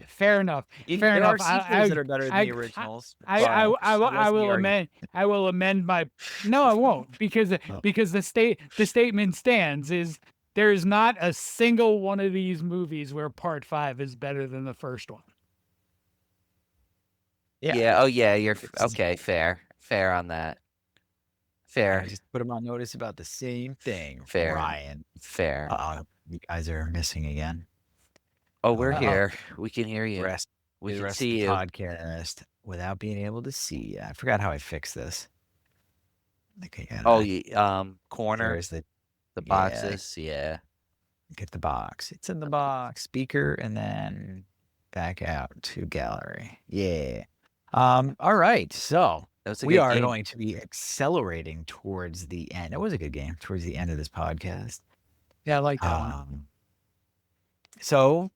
fair enough. There are sequels that are better than the originals. I will amend. I will amend my. No, I won't because the statement stands is there is not a single one of these movies where part 5 is better than the first one. Yeah. Oh yeah. You're okay. Fair on that. Fair. I just put them on notice about the same thing. Fair. Ryan. Fair. You guys are missing again. Oh, we're here. We can hear you. We can rest see of the you. Podcast without being able to see you. I forgot how I fixed this. Okay. Corner. There's the boxes. Yeah. Get the box. It's in the box. Speaker, and then back out to gallery. Yeah. All right. So we are going to be accelerating towards the end. It was a good game towards the end of this podcast. Yeah, I like that one. So,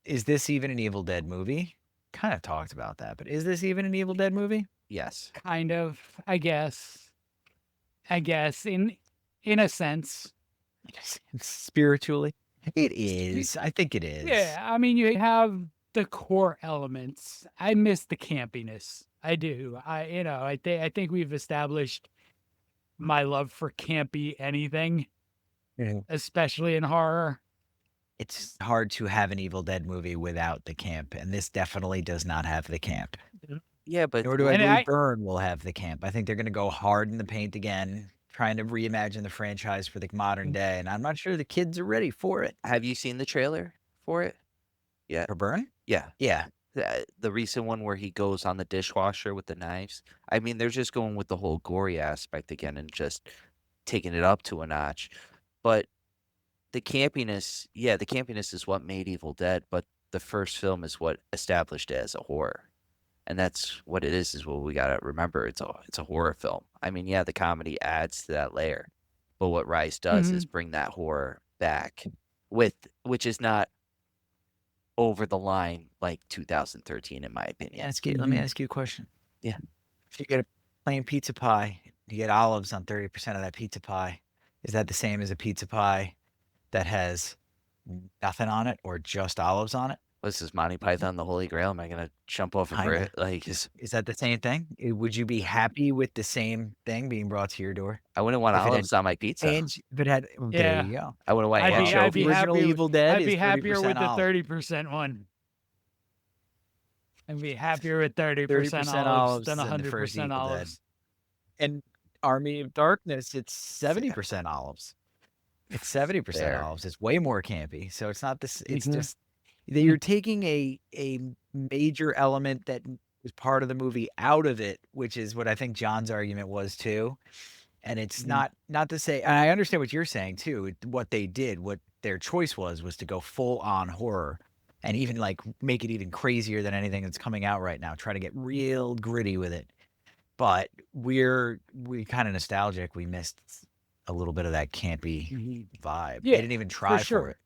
is this even an Evil Dead movie? Kind of talked about that, but is this even an Evil Dead movie? Yes. Kind of, I guess. In a sense. Spiritually, it is. I think it is. Yeah, I mean, you have the core elements. I miss the campiness. I do. I think we've established my love for campy anything, especially in horror. It's hard to have an Evil Dead movie without the camp, and this definitely does not have the camp. Yeah, but nor do I believe Burn will have the camp. I think they're going to go hard in the paint again, trying to reimagine the franchise for the modern day, and I'm not sure the kids are ready for it. Have you seen the trailer for it? Yeah. For Burn? Yeah. Yeah. The recent one where he goes on the dishwasher with the knives. I mean, they're just going with the whole gory aspect again and just taking it up to a notch. But the campiness is what made Evil Dead, but the first film is what established it as a horror. And that's what it is what we got to remember. It's a horror film. I mean, yeah, the comedy adds to that layer. But what Rise does is bring that horror back which is not over the line like 2013, in my opinion. Let me ask you a question. Yeah. If you get a plain pizza pie, you get olives on 30% of that pizza pie. Is that the same as a pizza pie that has nothing on it or just olives on it? This is Monty Python, the Holy Grail. Am I gonna jump off a bridge? Like, is that the same thing? Would you be happy with the same thing being brought to your door? I wouldn't want olives on my pizza. If it had, there you go. I wouldn't want. I'd be original happy. Evil Dead. I'd be happier with the olive. 30% one. I'd be happier with 30% olives than 100% olives. And Army of Darkness, it's 70% olives. It's 70% olives. It's way more campy. So it's not this. It's just that you're taking a major element that was part of the movie out of it, which is what I think John's argument was too. And it's not to say, and I understand what you're saying too. What they did, what their choice was to go full on horror, and even like make it even crazier than anything that's coming out right now. Try to get real gritty with it. But we're kind of nostalgic. We missed a little bit of that campy vibe. Yeah, they didn't even try for it.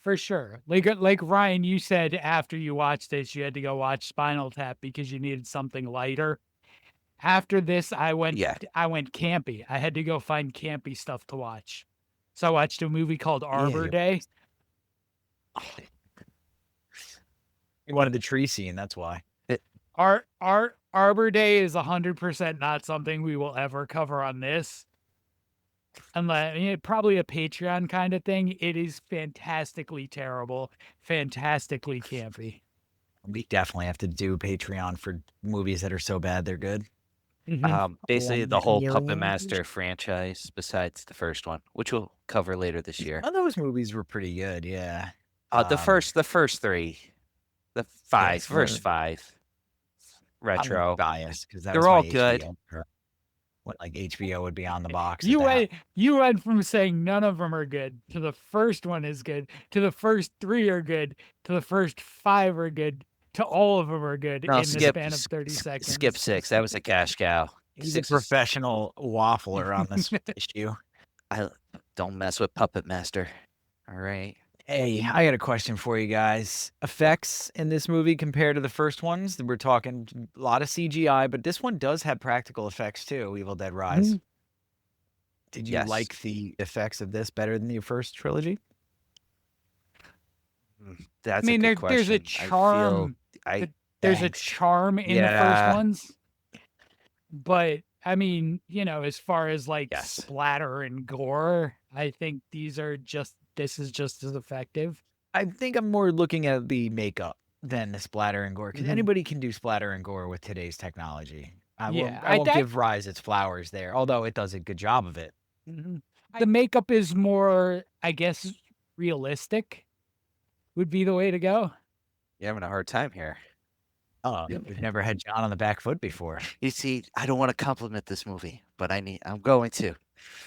For sure. Like Ryan, you said after you watched this, you had to go watch Spinal Tap because you needed something lighter. After this, I went campy. I had to go find campy stuff to watch. So I watched a movie called Arbor Day. You wanted the tree scene, that's why. Arbor Day is 100% not something we will ever cover on this. unless probably a Patreon kind of thing. It is fantastically terrible, fantastically campy. We definitely have to do Patreon for movies that are so bad they're good. Basically the One whole million Puppet views. Master franchise, besides the first one, which we'll cover later this year. Oh, those movies were pretty good, yeah. The first three, first five, retro. I'm biased because that They're was all my good. HBO era. What like HBO would be on the box. You went from saying none of them are good to the first one is good to the first 3 are good to the first 5 are good to all of them are good No, in the span of 30 seconds. Skip 6. That was a cash cow. He's 6 a professional waffler on this issue. I don't mess with Puppet Master. All right. Hey, I got a question for you guys. Effects in this movie compared to the first ones, we're talking a lot of CGI, but this one does have practical effects too, Evil Dead Rise. Mhm. Did you Yes. like the effects of this better than the first trilogy? That's I mean, a good question. there's a charm. There's a Thanks. charm in the first Yeah. ones, but I mean, as far as like Yes. splatter and gore, I think this is just as effective. I think I'm more looking at the makeup than the splatter and gore because Mhm. anybody can do splatter and gore with today's technology. I Yeah, won't give Rise its flowers there, although it does a good job of it. Mhm. The makeup is more, I guess, realistic would be the way to go. You're having a hard time here. Oh, we've never had John on the back foot before. You see, I don't want to compliment this movie, but I'm going to.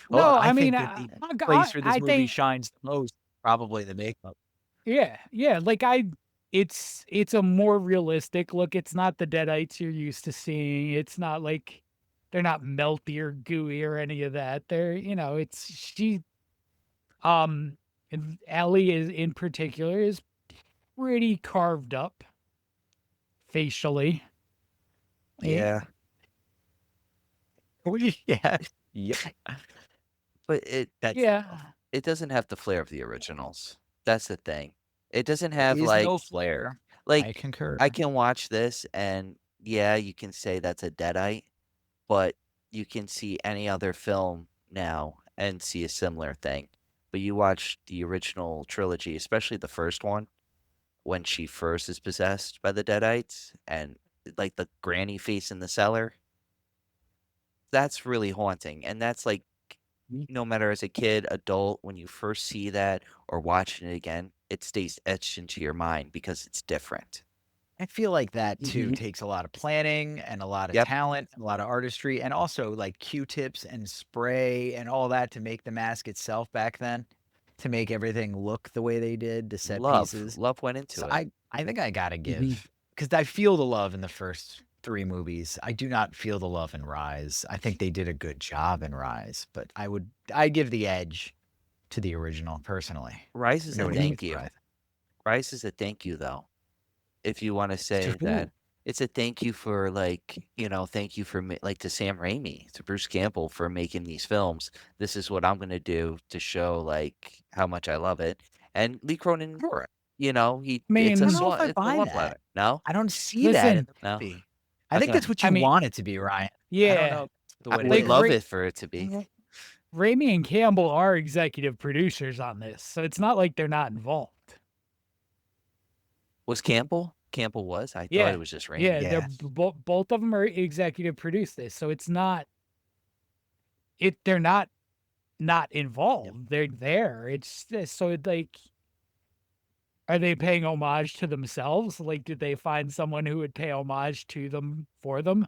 No, I I mean, think that the place where this movie shines the most, probably the makeup. yeah, like it's a more realistic look. It's not the Deadites you're used to seeing. It's not like they're not melty or gooey or any of that. They're, and Ellie is in particular is pretty carved up facially. Yeah. Yeah. Yeah. But Yeah. it doesn't have the flair of the originals. That's the thing. It doesn't have Is like no flair. I like concur. I can watch this and yeah, you can say that's a Deadite, but you can see any other film now and see a similar thing. But you watch the original trilogy, especially the first one, when she first is possessed by the Deadites and like the granny face in the cellar. That's really haunting. And that's like no matter as a kid, adult, when you first see that or watching it again, it stays etched into your mind because it's different. I feel like that too Mhm. takes a lot of planning and a lot of Yep. talent and a lot of artistry and also like Q-tips and spray and all that to make the mask itself back then, to make everything look the way they did, the set pieces. Love went into So it. I think I gotta Mhm. give because I feel the love in the first 3 movies. I do not feel the love in Rise. I think they did a good job in Rise, but I give the edge to the original personally. Rise is a Nobody thank hates you. Rise. Rise is a thank you, though. If you want to say who? that it's a thank you for thank you for like to Sam Raimi, to Bruce Campbell for making these films. This is what I'm going to do to show like how much I love it. And Lee Cronin, it's Man, a I don't know swan, if I it's a buy love that. letter. No, I don't see that in Listen. the no. movie. I think Okay. that's what I you mean, want it to be, Ryan. I yeah. don't know if that's the I way to would do it. love it for it to be. Raimi and Campbell are executive producers on this, so it's not like they're not involved. Was Campbell? Campbell was. I thought Yeah. it was just Raimi. Yeah, Yeah. they're both of them are executive produced this, so it's not. They're not involved. They're there. It's so like. Are they paying homage to themselves? Like, did they find someone who would pay homage to them for them?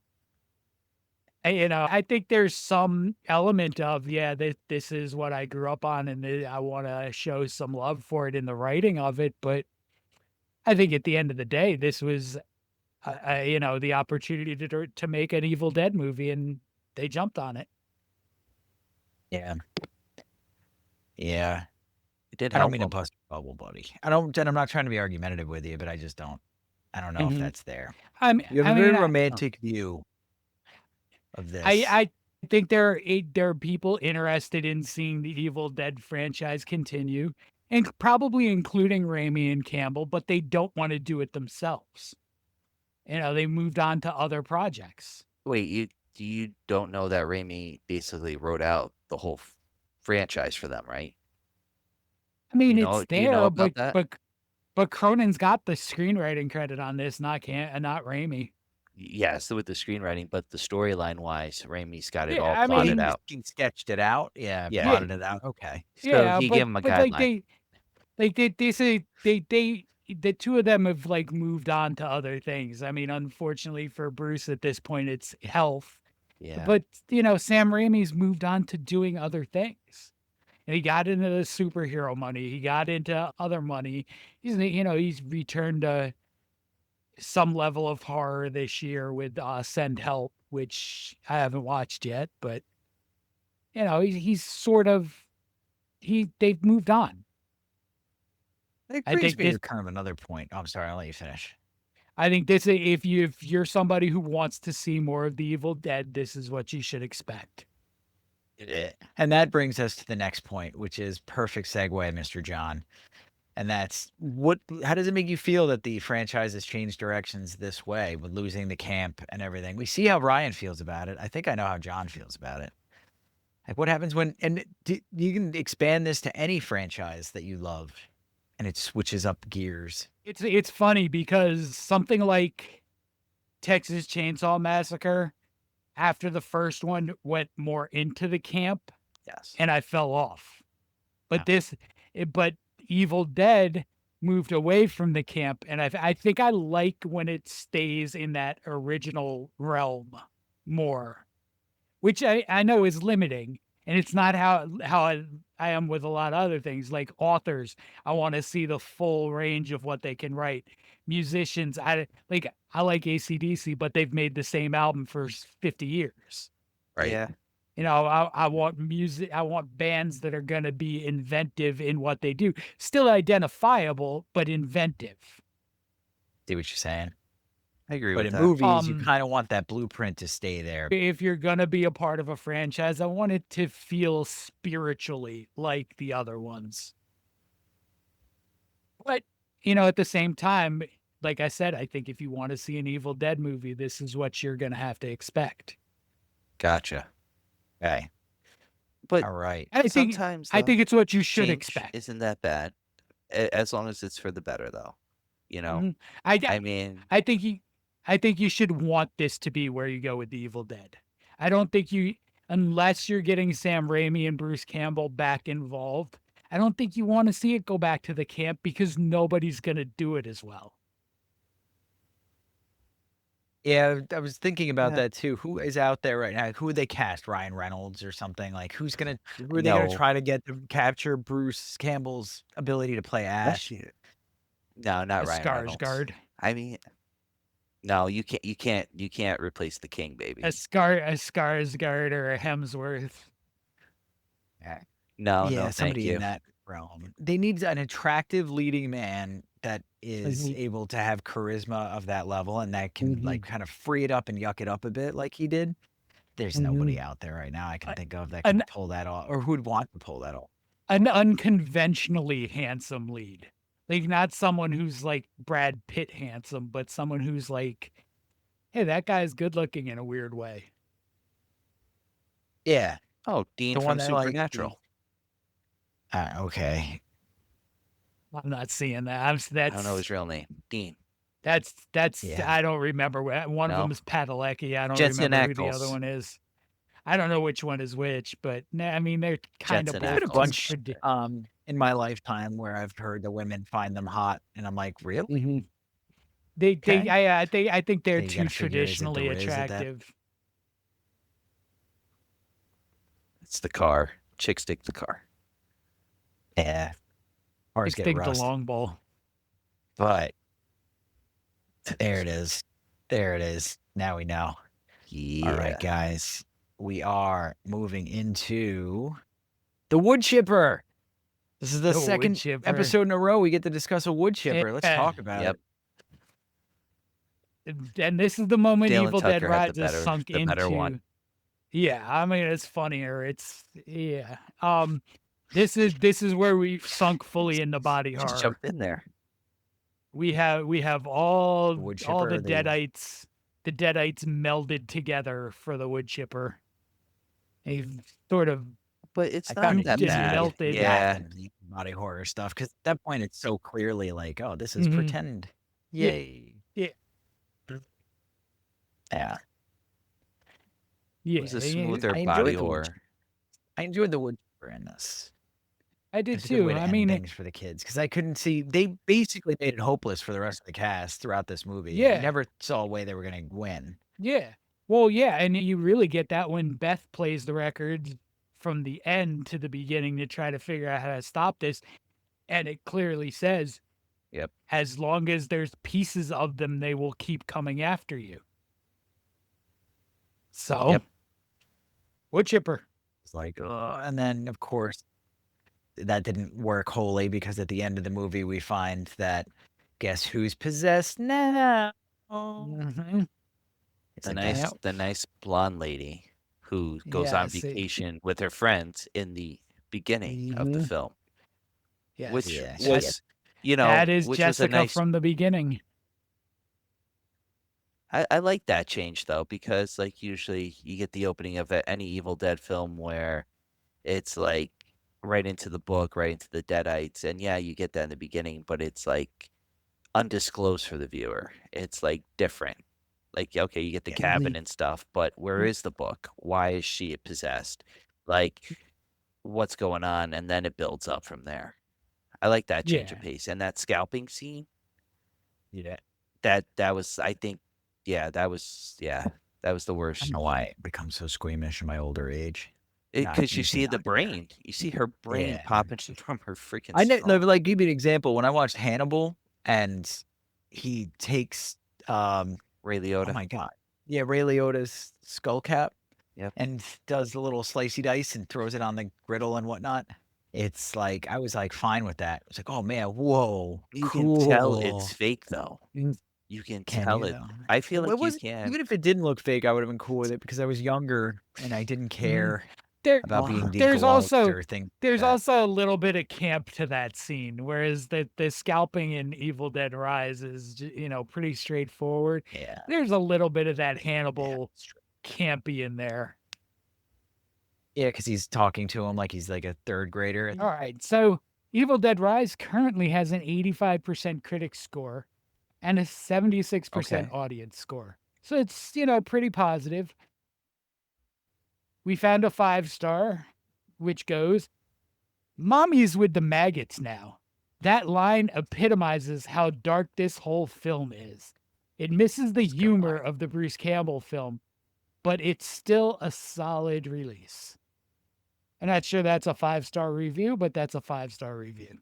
I think there's some element of, this is what I grew up on and I want to show some love for it in the writing of it. But I think at the end of the day, this was, the opportunity to make an Evil Dead movie and they jumped on it. Yeah. Yeah. It did I don't help mean to him. bust your bubble, buddy. I'm not trying to be argumentative with you, but I just don't. I don't know if Mhm. that's there. I mean, You have a very romantic view of this. I think there are people interested in seeing the Evil Dead franchise continue, and probably including Raimi and Campbell, but they don't want to do it themselves. They moved on to other projects. Wait, you don't know that Raimi basically wrote out the whole franchise for them, right? I mean, You know, it's do you know there, about that? but Cronin's got the screenwriting credit on this, not Raimi. Yes, with the screenwriting, but the storyline wise, Raimi's got it all Yeah, I plotted mean, out. He sketched it out. Yeah, Yeah. yeah, plotted it out. Okay. So yeah, he gave him a but like guideline. they say they the two of them have like moved on to other things. I mean, unfortunately for Bruce at this point, it's health. Yeah. But Sam Raimi's moved on to doing other things. And he got into the superhero money. He got into other money. He's returned to some level of horror this year with Send Help, which I haven't watched yet, but he's sort of they've moved on. It I brings think me this to kind of another point. Oh, I'm sorry. I'll let you finish. I think this if you're somebody who wants to see more of the Evil Dead, this is what you should expect. And that brings us to the next point, which is perfect segue, Mr. John. And that's how does it make you feel that the franchise has changed directions this way with losing the camp and everything? We see how Ryan feels about it. I think I know how John feels about it. Like what happens you can expand this to any franchise that you love and it switches up gears. It's funny because something like Texas Chainsaw Massacre, after the first one, went more into the camp, Yes. and I fell off. But Yeah. but Evil Dead moved away from the camp, and I think I like when it stays in that original realm more, which I know is limiting, and it's not how I am with a lot of other things like authors. I want to see the full range of what they can write. Musicians, I like AC/DC, but they've made the same album for 50 years. Right. Yeah. I want music. I want bands that are going to be inventive in what they do. Still identifiable, but inventive. See what you're saying? I agree But with in that. movies, you kind of want that blueprint to stay there. If you're going to be a part of a franchise, I want it to feel spiritually like the other ones. But, at the same time, like I said, I think if you want to see an Evil Dead movie, this is what you're going to have to expect. Gotcha. Okay. But All right. I think sometimes it's what you should change expect. isn't that bad, as long as it's for the better, though. Mhm. I mean, I think you should want this to be where you go with the Evil Dead. I don't think unless you're getting Sam Raimi and Bruce Campbell back involved, I don't think you want to see it go back to the camp because nobody's going to do it as well. Yeah, I was thinking about Yeah. that too. Who is out there right now? Who would they cast? Ryan Reynolds or something? Like who are they gonna No. try to get to capture Bruce Campbell's ability to play Ash? no, not A Ryan Reynolds. Skarsgård. I mean, no, you can't replace the King, baby. A Skarsgård or a Hemsworth. No, Yeah, thank somebody you. in that realm. They need an attractive leading man that is Mhm. able to have charisma of that level and that can like kind of free it up and yuck it up a bit like he did. There's nobody out there right now I can think of that can pull that off or who'd want to pull that off. An unconventionally handsome lead. Like not someone who's like Brad Pitt handsome, but someone who's like, hey, that guy's good looking in a weird way. Yeah. Oh, Dean The from one that, like, Supernatural. Okay. I'm not seeing that. I don't know his real name. Dean. That's Yeah. I don't remember. One of them No? is Padalecki. I don't Jensen remember who the other Ackles. one is. I don't know which one is which, but I mean they're kind of Jensen both Been a Ackles. bunch tradi- in my lifetime where I've heard the women find them hot and I'm like, really? Mhm. Okay. I think they're So you too gotta figure, is it the traditionally Riz at that? attractive. It's the car. Chicks dig the car. Yeah. Cars get Stick the rust. long ball. But there it is. There it is. Now we know. Yeah. All right, guys. We are moving into the wood chipper. This is the The wood second chipper. episode in a row we get to discuss a wood chipper. Let's Yeah. talk about Yep. it. And this is the moment Dale and Evil Dead Tucker had Rise the has better- sunk the better into. one. Yeah, I mean it's funnier. This is where we've sunk fully into body Just horror. jump in there. We have all The wood the chipper, the- deadites melded together for the wood chipper. A sort of but it's I not found it that just easier bad. melted. to Yeah. than the body horror stuff because at that point it's so clearly like, oh, this is Mhm. pretend. Yeah. Yay. Yeah. Yeah. It was a smoother I body enjoyed the wood. horror. I enjoyed the wood chipper in this. I did It's a good way too. to I end mean, things for the kids because I couldn't see. They basically made it hopeless for the rest of the cast throughout this movie. You Yeah. never saw a way they were going to win. yeah. Well, yeah, and you really get that when Beth plays the records from the end to the beginning to try to figure out how to stop this, and it clearly says, Yep. as long as there's pieces of them, they will keep coming after you. So, Yep. wood chipper. It's like, and then of course that didn't work wholly because at the end of the movie we find that guess who's possessed now? Mhm. It's The like, nice, the nice blonde lady who goes Yeah, on see. vacation with her friends in the beginning of the Mhm. film, Yes. which Yeah, was, you know, that is which was a Jessica nice. from the beginning. I like that change though, because like usually you get the opening of any Evil Dead film where it's like right into the book, right into the Deadites, and yeah, you get that in the beginning, but it's like undisclosed for the viewer. It's like different. Like, okay, you get the Yeah. cabin and stuff, but where is the book? Why is she possessed? Like, what's going on? And then it builds up from there. I like that change of Yeah. pace. And that scalping scene, yeah. that was, I think, that was the I don't worst. know why I become so squeamish in my older age. Because you usually see the not there. brain. You see her brain Yeah. popping from her freaking I know, skull. like, give you an example. When I watched Hannibal and he takes, Ray oh Liotta. my God. Yeah, Ray Liotta's skull cap. Yep. And does the little slicey dice and throws it on the griddle and whatnot. It's like, I was like fine with that. It's like, oh man, whoa. You cool. can tell it's fake, though. Mm. You can Can tell you, it. though? I feel Well, like you wasn't- can. Even if it didn't look fake, I would have been cool with it because I was younger and I didn't care There, about being there's degloved also or things. there's like that. also a little bit of camp to that scene, whereas the scalping in Evil Dead Rise is pretty straightforward. Yeah. There's a little bit of that Yeah, Hannibal it's true. campy in there. Yeah, because he's talking to him like he's like a third grader. All right, so Evil Dead Rise currently has an 85% critic score and a 76% Okay. audience score. So it's, pretty positive. We found a 5-star, which goes, "Mommy's with the maggots now." That line epitomizes how dark this whole film is. It misses the It's a good humor line. of the Bruce Campbell film, but it's still a solid release. I'm not sure that's a 5-star review, but that's a 5-star review.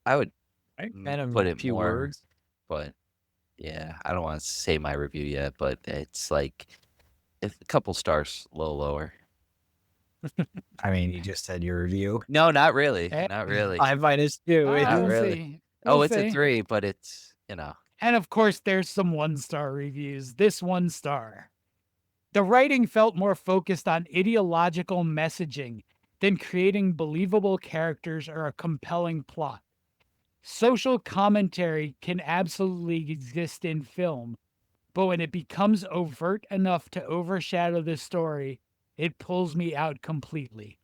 I would Right? Mm, And put a it few more. words. But yeah, I don't want to say my review yet, but it's like a couple stars, a little lower. I mean, you just said your review. No, not really. Eh, Not really. I minus two. Not we'll really. see. Oh, We'll it's a see. 3, but it's, And of course, there's some 1-star reviews. This 1-star. The writing felt more focused on ideological messaging than creating believable characters or a compelling plot. Social commentary can absolutely exist in film, but when it becomes overt enough to overshadow the story, it pulls me out completely.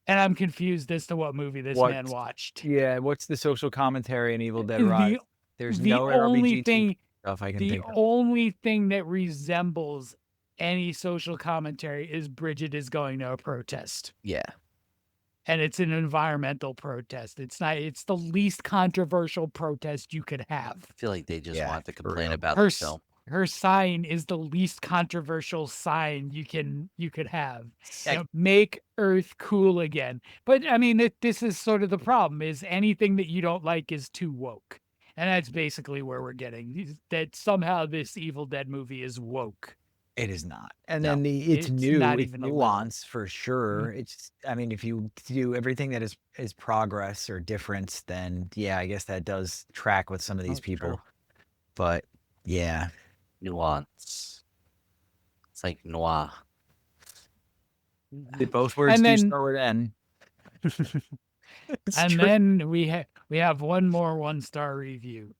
And I'm confused as to what movie this man watched. Yeah, what's the social commentary in Evil Dead Rise? There's The no only RPG thing stuff I can the think of. only thing that resembles any social commentary is Bridget is going to a protest. yeah. And it's an environmental protest. It's the least controversial protest you could have. I feel like they just Yeah, want to for complain real. about Her the s- film. Her sign is the least controversial sign you could have. Yeah. Make Earth cool again. But I mean, this is sort of the problem: is anything that you don't like is too woke, and that's basically where we're getting that somehow this Evil Dead movie is woke. It is not. And No, then it's it's new, not it's even a little. nuance for sure. It's, I mean, if you do everything that is progress or difference, then yeah, I guess that does track with some of these Oh, true. people. But yeah, Nuance. It's like noir. both words And do then- start with N. It's And true. then we have one more 1-star review.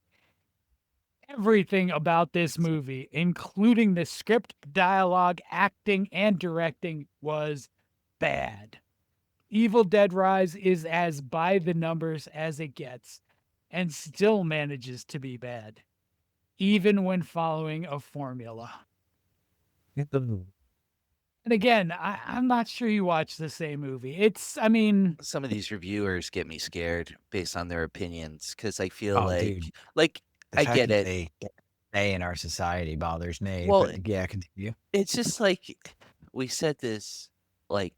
Everything about this movie, including the script, dialogue, acting, and directing, was bad. Evil Dead Rise is as by the numbers as it gets and still manages to be bad, even when following a formula. And again, I'm not sure you watch the same movie. Some of these reviewers get me scared based on their opinions because I feel Oh, like, dude. like The I fact get that it. they get A in our society bothers me. Well, But yeah, continue. it's just like we said this like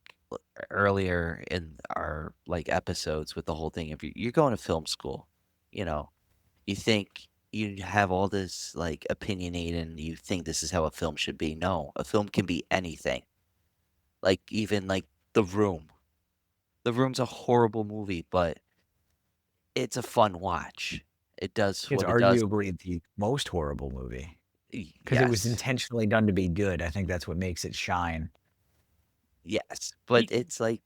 earlier in our like episodes with the whole thing. If you're going to film school, you know, you think you have all this like opinionated and you think this is how a film should be. No, a film can be anything. Like even like The Room. The Room's a horrible movie, but it's a fun watch. It does It's what it does. arguably the most horrible movie because it was Yes. intentionally done to be good. I think that's what makes it shine. Yes, but it's like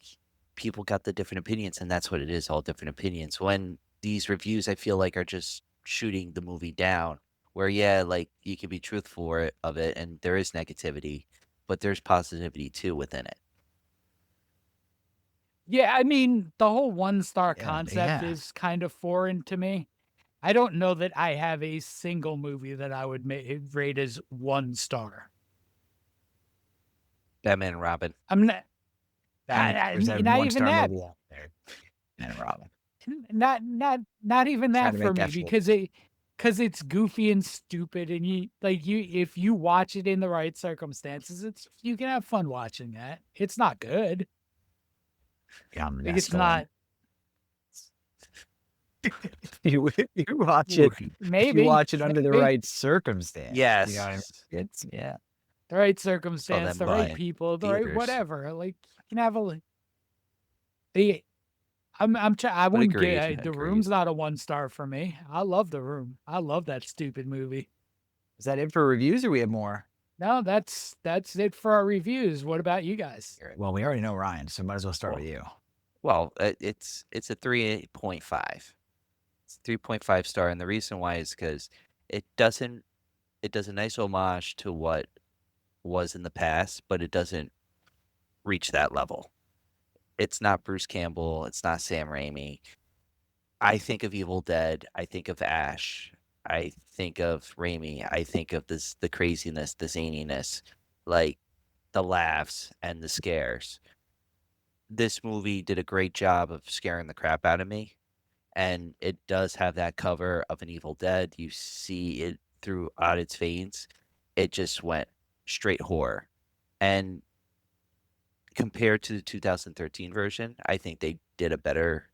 people got the different opinions, and that's what it is, all different opinions. When these reviews, I feel like, are just shooting the movie down, where yeah, like you can be truthful of it, and there is negativity, but there's positivity too within it. Yeah, I mean, the whole 1-star Yeah, concept yeah. is kind of foreign to me. I don't know that I have a single movie that I would rate as 1 star. Batman and Robin. I'm not, I mean, there's that not even one-star that. movie out there. And Robin. Not even Trying that to for make me that flip. because it's goofy and stupid, and if you watch it in the right circumstances, you can have fun watching that. It's not good. Yeah, I'm Like, it's nestling. not. you watch Ooh, it. If maybe you watch it under the maybe. right circumstance. Yes. You know what I mean? It's yeah. The right Saw circumstance, them the right by people, the right theaters. whatever. Like you can have a. I But wouldn't agreed, get The agreed. Room's not a 1-star for me. I love The Room. I love that stupid movie. Is that it for reviews or we have more? No, that's it for our reviews. What about you guys? Well, we already know Ryan, so might as well start with you. Well, it's a 3.5. It's a 3.5 star, and the reason why is because it does a nice homage to what was in the past, but it doesn't reach that level. It's not Bruce Campbell. It's not Sam Raimi. I think of Evil Dead. I think of Ash. I think of Raimi. I think of the craziness, the zaniness, like the laughs and the scares. This movie did a great job of scaring the crap out of me, and it does have that cover of an Evil Dead. You see it throughout its veins. It just went straight horror. And compared to the 2013 version, I think they did a better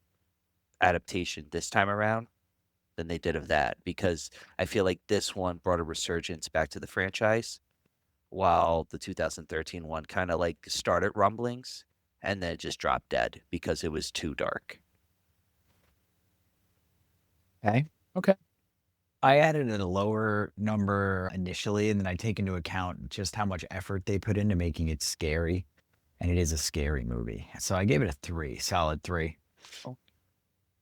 adaptation this time around than they did of that, because I feel like this one brought a resurgence back to the franchise, while the 2013 one kind of like started rumblings and then it just dropped dead because it was too dark. Okay. Okay. I added a lower number initially, and then I take into account just how much effort they put into making it scary. And it is a scary movie. So I gave it a 3, solid 3. Oh.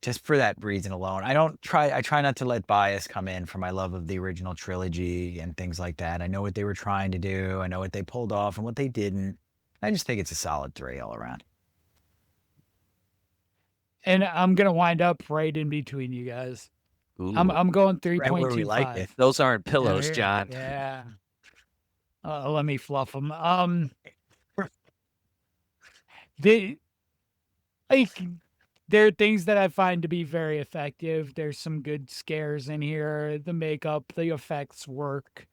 Just for that reason alone. I try not to let bias come in for my love of the original trilogy and things like that. I know what they were trying to do. I know what they pulled off and what they didn't. I just think it's a solid 3 all around. And I'm gonna wind up right in between you guys. Ooh, I'm going Right where we like 3.25. it. those aren't pillows, Yeah, John. Yeah. Let me fluff them. There are things that I find to be very effective. There's some good scares in here. The makeup, the effects work.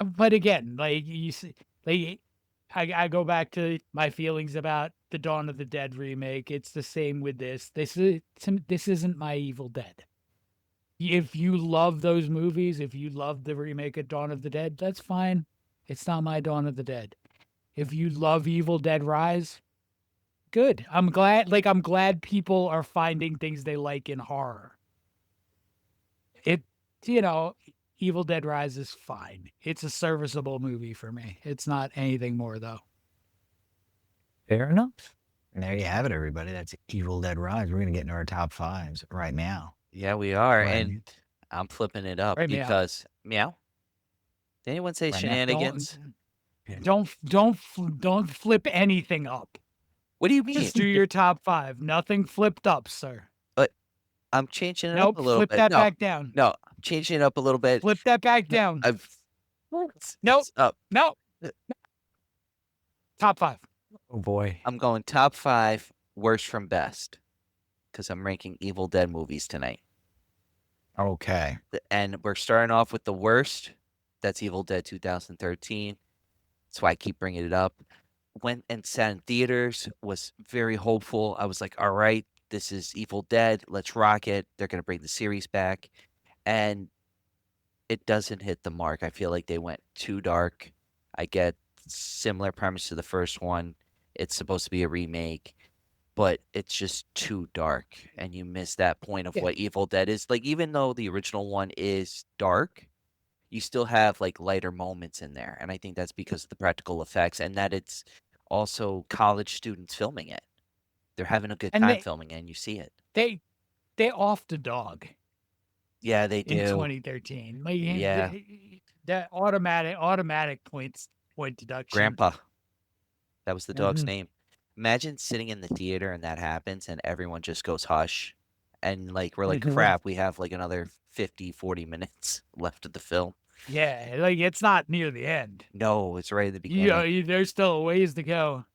But again, like you see, like I go back to my feelings about the Dawn of the Dead remake. It's the same with this. This isn't my Evil Dead. If you love those movies, if you love the remake of Dawn of the Dead, that's fine. It's not my Dawn of the Dead. If you love Evil Dead Rise, good. I'm glad people are finding things they like in horror. Evil Dead Rise is fine. It's a serviceable movie for me. It's not anything more though. Fair enough. And there you have it, everybody. That's Evil Dead Rise. We're going to get into our top 5s right now. Yeah, we are. Go ahead, And Mute. I'm flipping it up Right, meow. because meow. Did anyone say Right now. shenanigans? Don't flip anything up. What do you mean? Just do your top 5. Nothing flipped up, sir. But I'm changing it up Nope, a little flip bit. that No, back down. no, I'm changing it up a little bit. Flip that back down. I've Nope. it's up. Nope. Top 5. Oh boy. I'm going top 5 worst from best because I'm ranking Evil Dead movies tonight. Okay. And we're starting off with the worst. That's Evil Dead 2013. That's why I keep bringing it up. Went and sat in theaters, was very hopeful. I was like, all right, this is Evil Dead. Let's rock it. They're going to bring the series back. And it doesn't hit the mark. I feel like they went too dark. I get similar premise to the first one. It's supposed to be a remake, but it's just too dark. And you miss that point of Yeah. what Evil Dead is. Like, even though the original one is dark, you still have like lighter moments in there. And I think that's because of the practical effects and that it's also college students filming it. They're having a good And time filming it, and you see it. They off the dog Yeah, they in do. 2013. Like, Yeah. That automatic point deduction. Grandpa. That was the dog's Mhm. name. Imagine sitting in the theater and that happens and everyone just goes hush. And like we're like, Mhm. crap, we have like another 50, 40 minutes left of the film. Yeah, like it's not near the end. No, it's right at the beginning. You know, there's still a ways to go.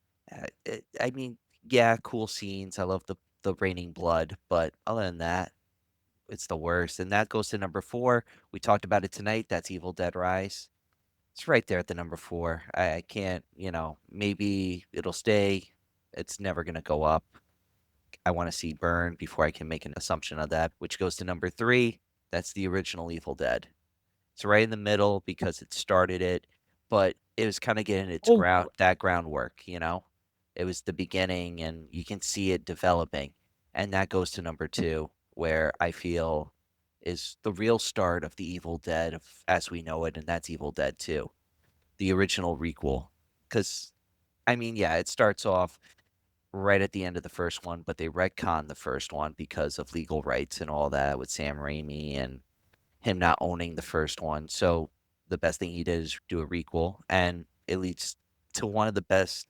I mean, yeah, cool scenes. I love the raining blood, but other than that, it's the worst. And that goes to number 4. We talked about it tonight. That's Evil Dead Rise. It's right there at the number 4. I can't, maybe it'll stay. It's never going to go up. I want to see burn before I can make an assumption of that, which goes to number 3. That's the original Evil Dead. It's right in the middle because it started it, but it was kind of getting its groundwork, It was the beginning and you can see it developing. And that goes to number 2, where I feel is the real start of the Evil Dead as we know it, and that's Evil Dead 2, the original requel. Because, I mean, yeah, it starts off right at the end of the first one, but they retcon the first one because of legal rights and all that with Sam Raimi and him not owning the first one. So the best thing he did is do a requel, and it leads to one of the best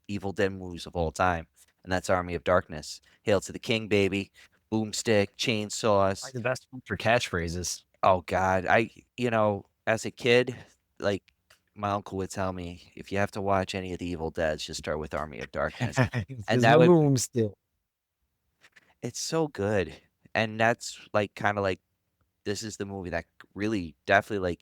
Evil Dead movies of all time, and that's Army of Darkness. Hail to the King, baby. Boomstick, chainsaws. Like the best one for catchphrases. Oh God, as a kid, like my uncle would tell me, if you have to watch any of the Evil Deads, just start with Army of Darkness. And that that would- boom still. It's so good, and that's like kind of like this is the movie that really definitely like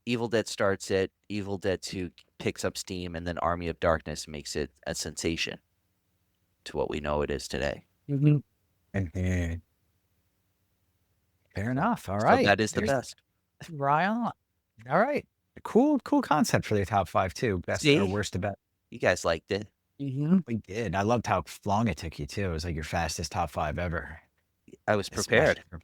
Evil Dead starts it, Evil Dead 2 picks up steam, and then Army of Darkness makes it a sensation to what we know it is today. Fair enough. All So right. that is the There's best. Ryan. All right. Cool concept for the top 5 too. Best See? or worst to bet. You guys liked it. We did. I loved how long it took you too. It was like your fastest top 5 ever. I was prepared. Especially for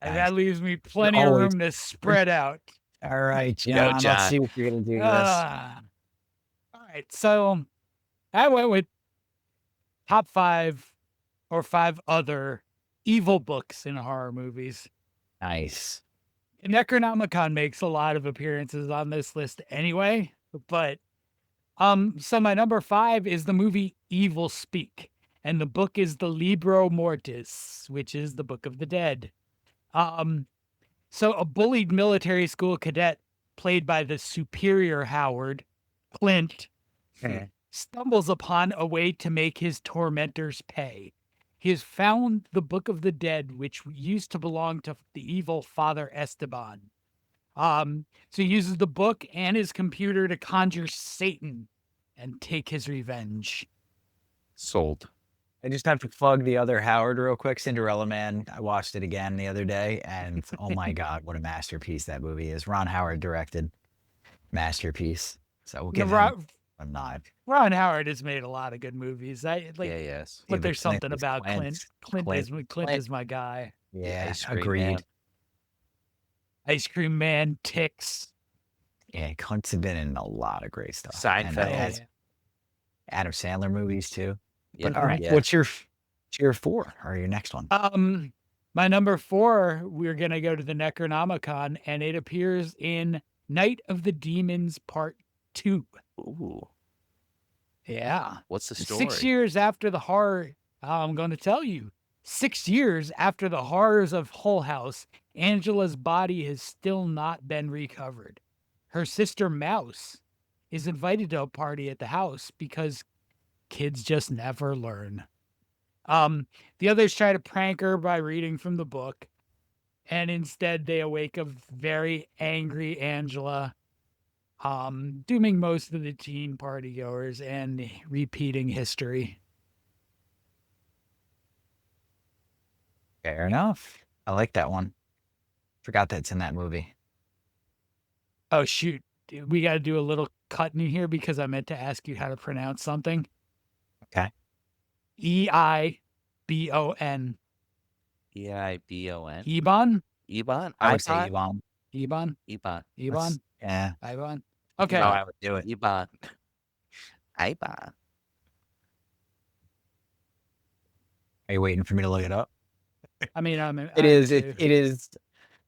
And guys. that leaves me plenty of always- room to spread out. All right, Go, John. John. Let's see what you're gonna do. All right, so I went with top 5 or 5 other evil books in horror movies. Nice. Necronomicon makes a lot of appearances on this list anyway, but so my number 5 is the movie Evil Speak, and the book is the Libro Mortis, which is the Book of the Dead. So a bullied military school cadet played by the superior Howard, Clint, stumbles upon a way to make his tormentors pay. He has found the Book of the Dead, which used to belong to the evil Father Esteban. So he uses the book and his computer to conjure Satan and take his revenge. Sold. I just have to plug the other Howard real quick, Cinderella Man. I watched it again the other day, and oh my God, what a masterpiece that movie is. Ron Howard directed. Masterpiece. So we'll give him a nod. Ron Howard has made a lot of good movies. Yes. But Yeah, there's but Clint something is about Clint. Clint is my guy. Yeah, Ice Cream agreed. Man. Ice Cream Man, Ticks. Yeah, Clint's been in a lot of great stuff. Seinfeld. And, has Adam Sandler movies too. Yeah, But all right, yeah. what's your 4 or your next one? My number 4, we're gonna go to the Necronomicon, and it appears in Night of the Demons Part 2. Ooh, Yeah. what's the 6 story? years after the horror, I'm going to tell you. 6 years after the horrors of Hull House, Angela's body has still not been recovered. Her sister Mouse is invited to a party at the house because kids just never learn. The others try to prank her by reading from the book, and instead they awake a very angry Angela, dooming most of the teen partygoers and repeating history. Fair enough. I like that one. Forgot that's in that movie. Oh, shoot. We got to do a little cut in here because I meant to ask you how to pronounce something. Okay. Eibon. Eibon. Ebon? Ebon. I would say Ibon. Yvonne. Ebon? Ebon. Ebon? Yeah. Ibon? That's Okay. how I would do it. Ebon. Ibon. Are you waiting for me to look it up? I mean, It is.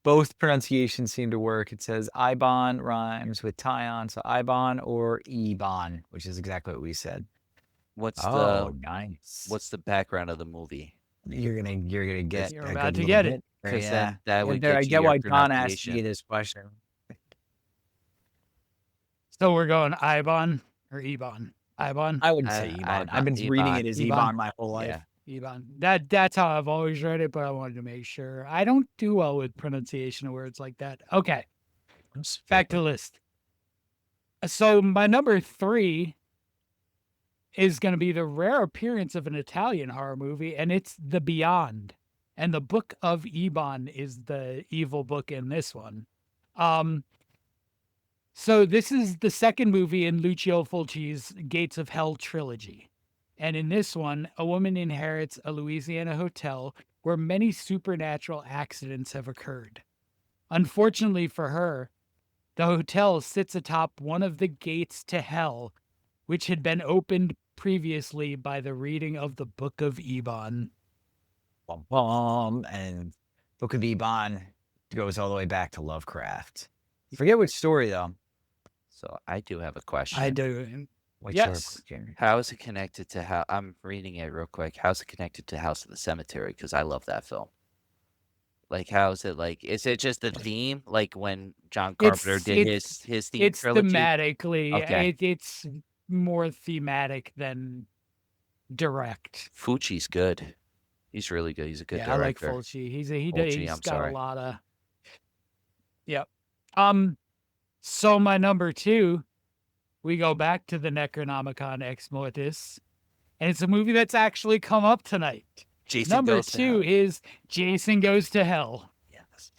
Both pronunciations seem to work. It says Ibon rhymes with Tyon, so Ibon or Ebon, which is exactly what we said. What's Nice. the background of the movie? You're gonna get. You're a about good to little get it. bit. Because Yeah. then that would I get you get your why John asked pronunciation. you this question. So we're going Ibon or Ebon? Ibon? I would say Ebon. I've been reading it as Ebon. Ebon my whole life. Yeah. Ebon. That's how I've always read it, but I wanted to make sure. I don't do well with pronunciation of words like that. Okay. Back to the list. So my number 3 is going to be the rare appearance of an Italian horror movie, and it's The Beyond. And the Book of Ebon is the evil book in this one. So this is the second movie in Lucio Fulci's Gates of Hell trilogy. And in this one, a woman inherits a Louisiana hotel where many supernatural accidents have occurred. Unfortunately for her, the hotel sits atop one of the gates to hell, which had been opened previously by the reading of the Book of Ebon. Bum, bum. And Book of Ebon goes all the way back to Lovecraft. Forget which story though. So I do have a question. I do. Which Yes. story? How is it connected to how I'm reading it real quick? How's it connected to House of the Cemetery? Because I love that film. Like, how is it like? Is it just the theme? Like when John Carpenter did his theme It's trilogy? thematically. Okay. It's more thematic than direct. Fucci's good. He's really good. He's a good Yeah, I like director. Fulci. He's Fulci, I'm got sorry. a lot of. Yep. So my number 2, we go back to the Necronomicon Ex Mortis, and it's a movie that's actually come up tonight. Jason Number Goes to 2 Hell. is Jason Goes to Hell. Yes.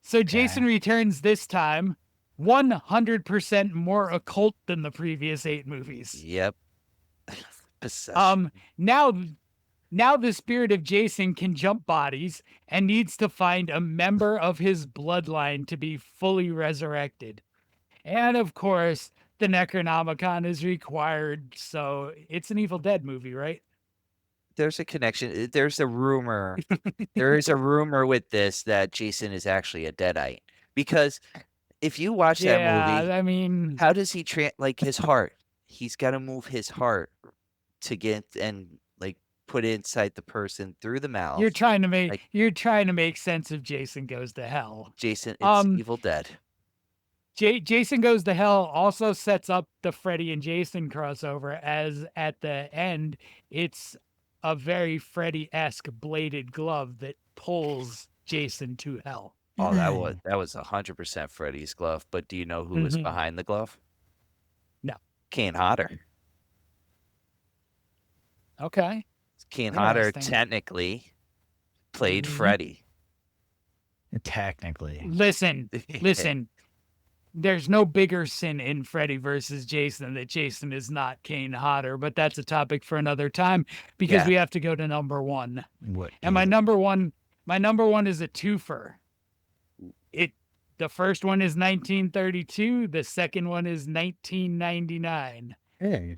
So Jason returns this time 100% more occult than the previous 8 movies. Yep. Possession. Now the spirit of Jason can jump bodies and needs to find a member of his bloodline to be fully resurrected. And of course, the Necronomicon is required, so it's an Evil Dead movie, right? There's a connection. There's a rumor. There is a rumor with this that Jason is actually a Deadite. Because if you watch that movie, I mean, how does he like his heart? He's got to move his heart to get and like put it inside the person through the mouth. you're trying to like- make sense of Jason Goes to Hell. Jason, it's Evil Dead. Jason Goes to Hell also sets up the Freddy and Jason crossover, as at the end, it's a very Freddy-esque bladed glove that pulls Jason to hell. Oh, that was 100% Freddy's glove. But do you know who was behind the glove? No. Kane Hodder. Okay. Kane Hodder Interesting. technically played Freddy. Technically. Listen. There's no bigger sin in Freddy versus Jason that Jason is not Kane Hodder, but that's a topic for another time because Yeah. we have to go to number 1. What? And my number one is a twofer. The first one is 1932, the second one is 1999. Hey.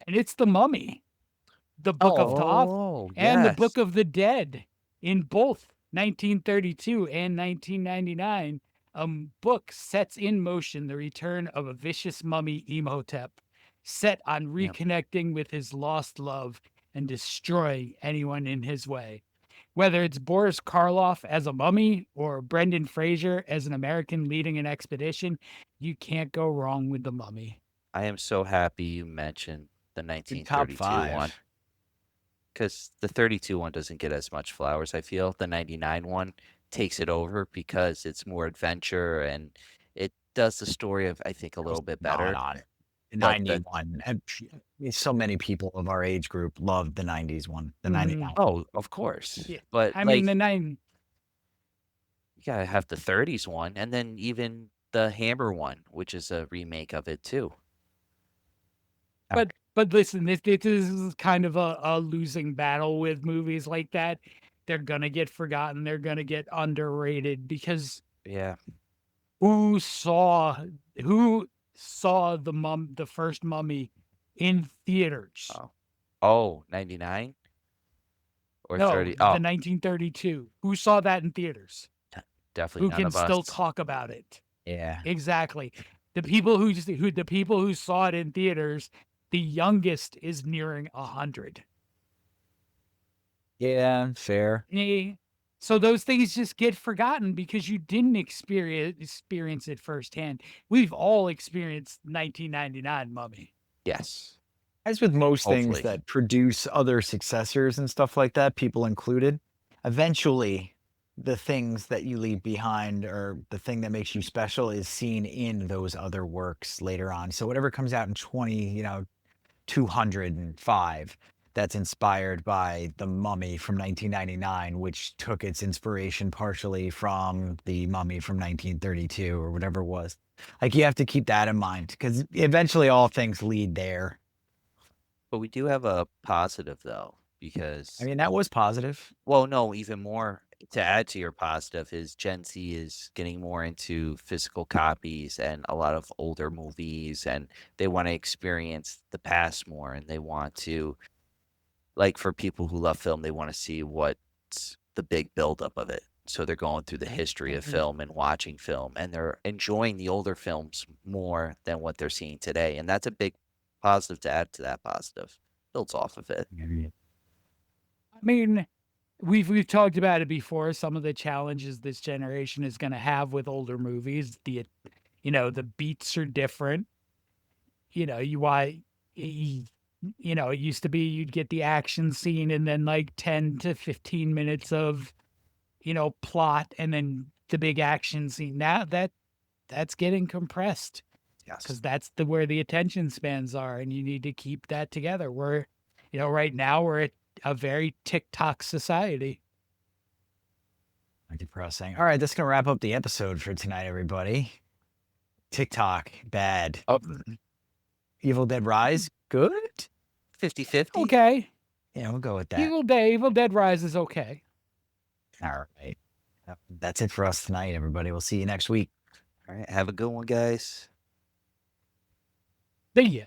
And it's The Mummy, the Book of Thoth, and the Book of the Dead in both 1932 and 1999. book sets in motion the return of a vicious mummy Imhotep, set on Yeah. reconnecting with his lost love and destroying anyone in his way. Whether it's Boris Karloff as a mummy or Brendan Fraser as an American leading an expedition, you can't go wrong with the mummy. I am so happy you mentioned the Good top 1932 one, 5. because the 32 one doesn't get as much flowers, I feel. The 99 one takes it over because it's more adventure and it does the story of, I think, a I was little bit not better. on it. But the 91. And so many people of our age group loved the 90s one, the Mhm. 99. oh, of course. Yeah. But I mean, like the nine. you gotta have the 30s one, and then even the Hammer one, which is a remake of it too. But listen, this is kind of a losing battle with movies like that. They're gonna get forgotten. They're gonna get underrated because Yeah. who saw who saw the first Mummy in theaters? Oh, 99 or No, 30? the Oh, 1932. Who saw that in theaters? definitely Who none can of still us. talk about it? Yeah. Exactly. The people who saw it in theaters, the youngest is nearing 100. Yeah, fair. So those things just get forgotten because you didn't experience it firsthand. We've all experienced 1999 Mummy. Yes. As with most things Hopefully. that produce other successors and stuff like that, people included, eventually the things that you leave behind or the thing that makes you special is seen in those other works later on. So whatever comes out in 205 that's inspired by The Mummy from 1999, which took its inspiration partially from The Mummy from 1932 or whatever it was. Like you have to keep that in mind because eventually all things lead there. But we do have a positive though, I because mean, that was positive. well, no, even more to add to your positive is Gen Z is getting more into physical copies and a lot of older movies, and they want to experience the past more, and they want to, like, for people who love film, they want to see what's the big buildup of it. So they're going through the history of film and watching film, and they're enjoying the older films more than what they're seeing today. And that's a big positive to add to that positive. Builds off of it. I mean, we've talked about it before. Some of the challenges this generation is going to have with older movies. The beats are different. It used to be you'd get the action scene and then like 10 to 15 minutes of plot and then the big action scene. Now that's getting compressed Yes. because that's where the attention spans are, and you need to keep that together. Right now we're at a very TikTok society. Depressing. All right, that's going to wrap up the episode for tonight, everybody. TikTok, bad. Oh, Evil Dead Rise, good. 50-50. Okay, Yeah, we'll go with that. Evil Dead Rise is okay. All right. That's it for us tonight, everybody. We'll see you next week. All right. Have a good one, guys. See ya.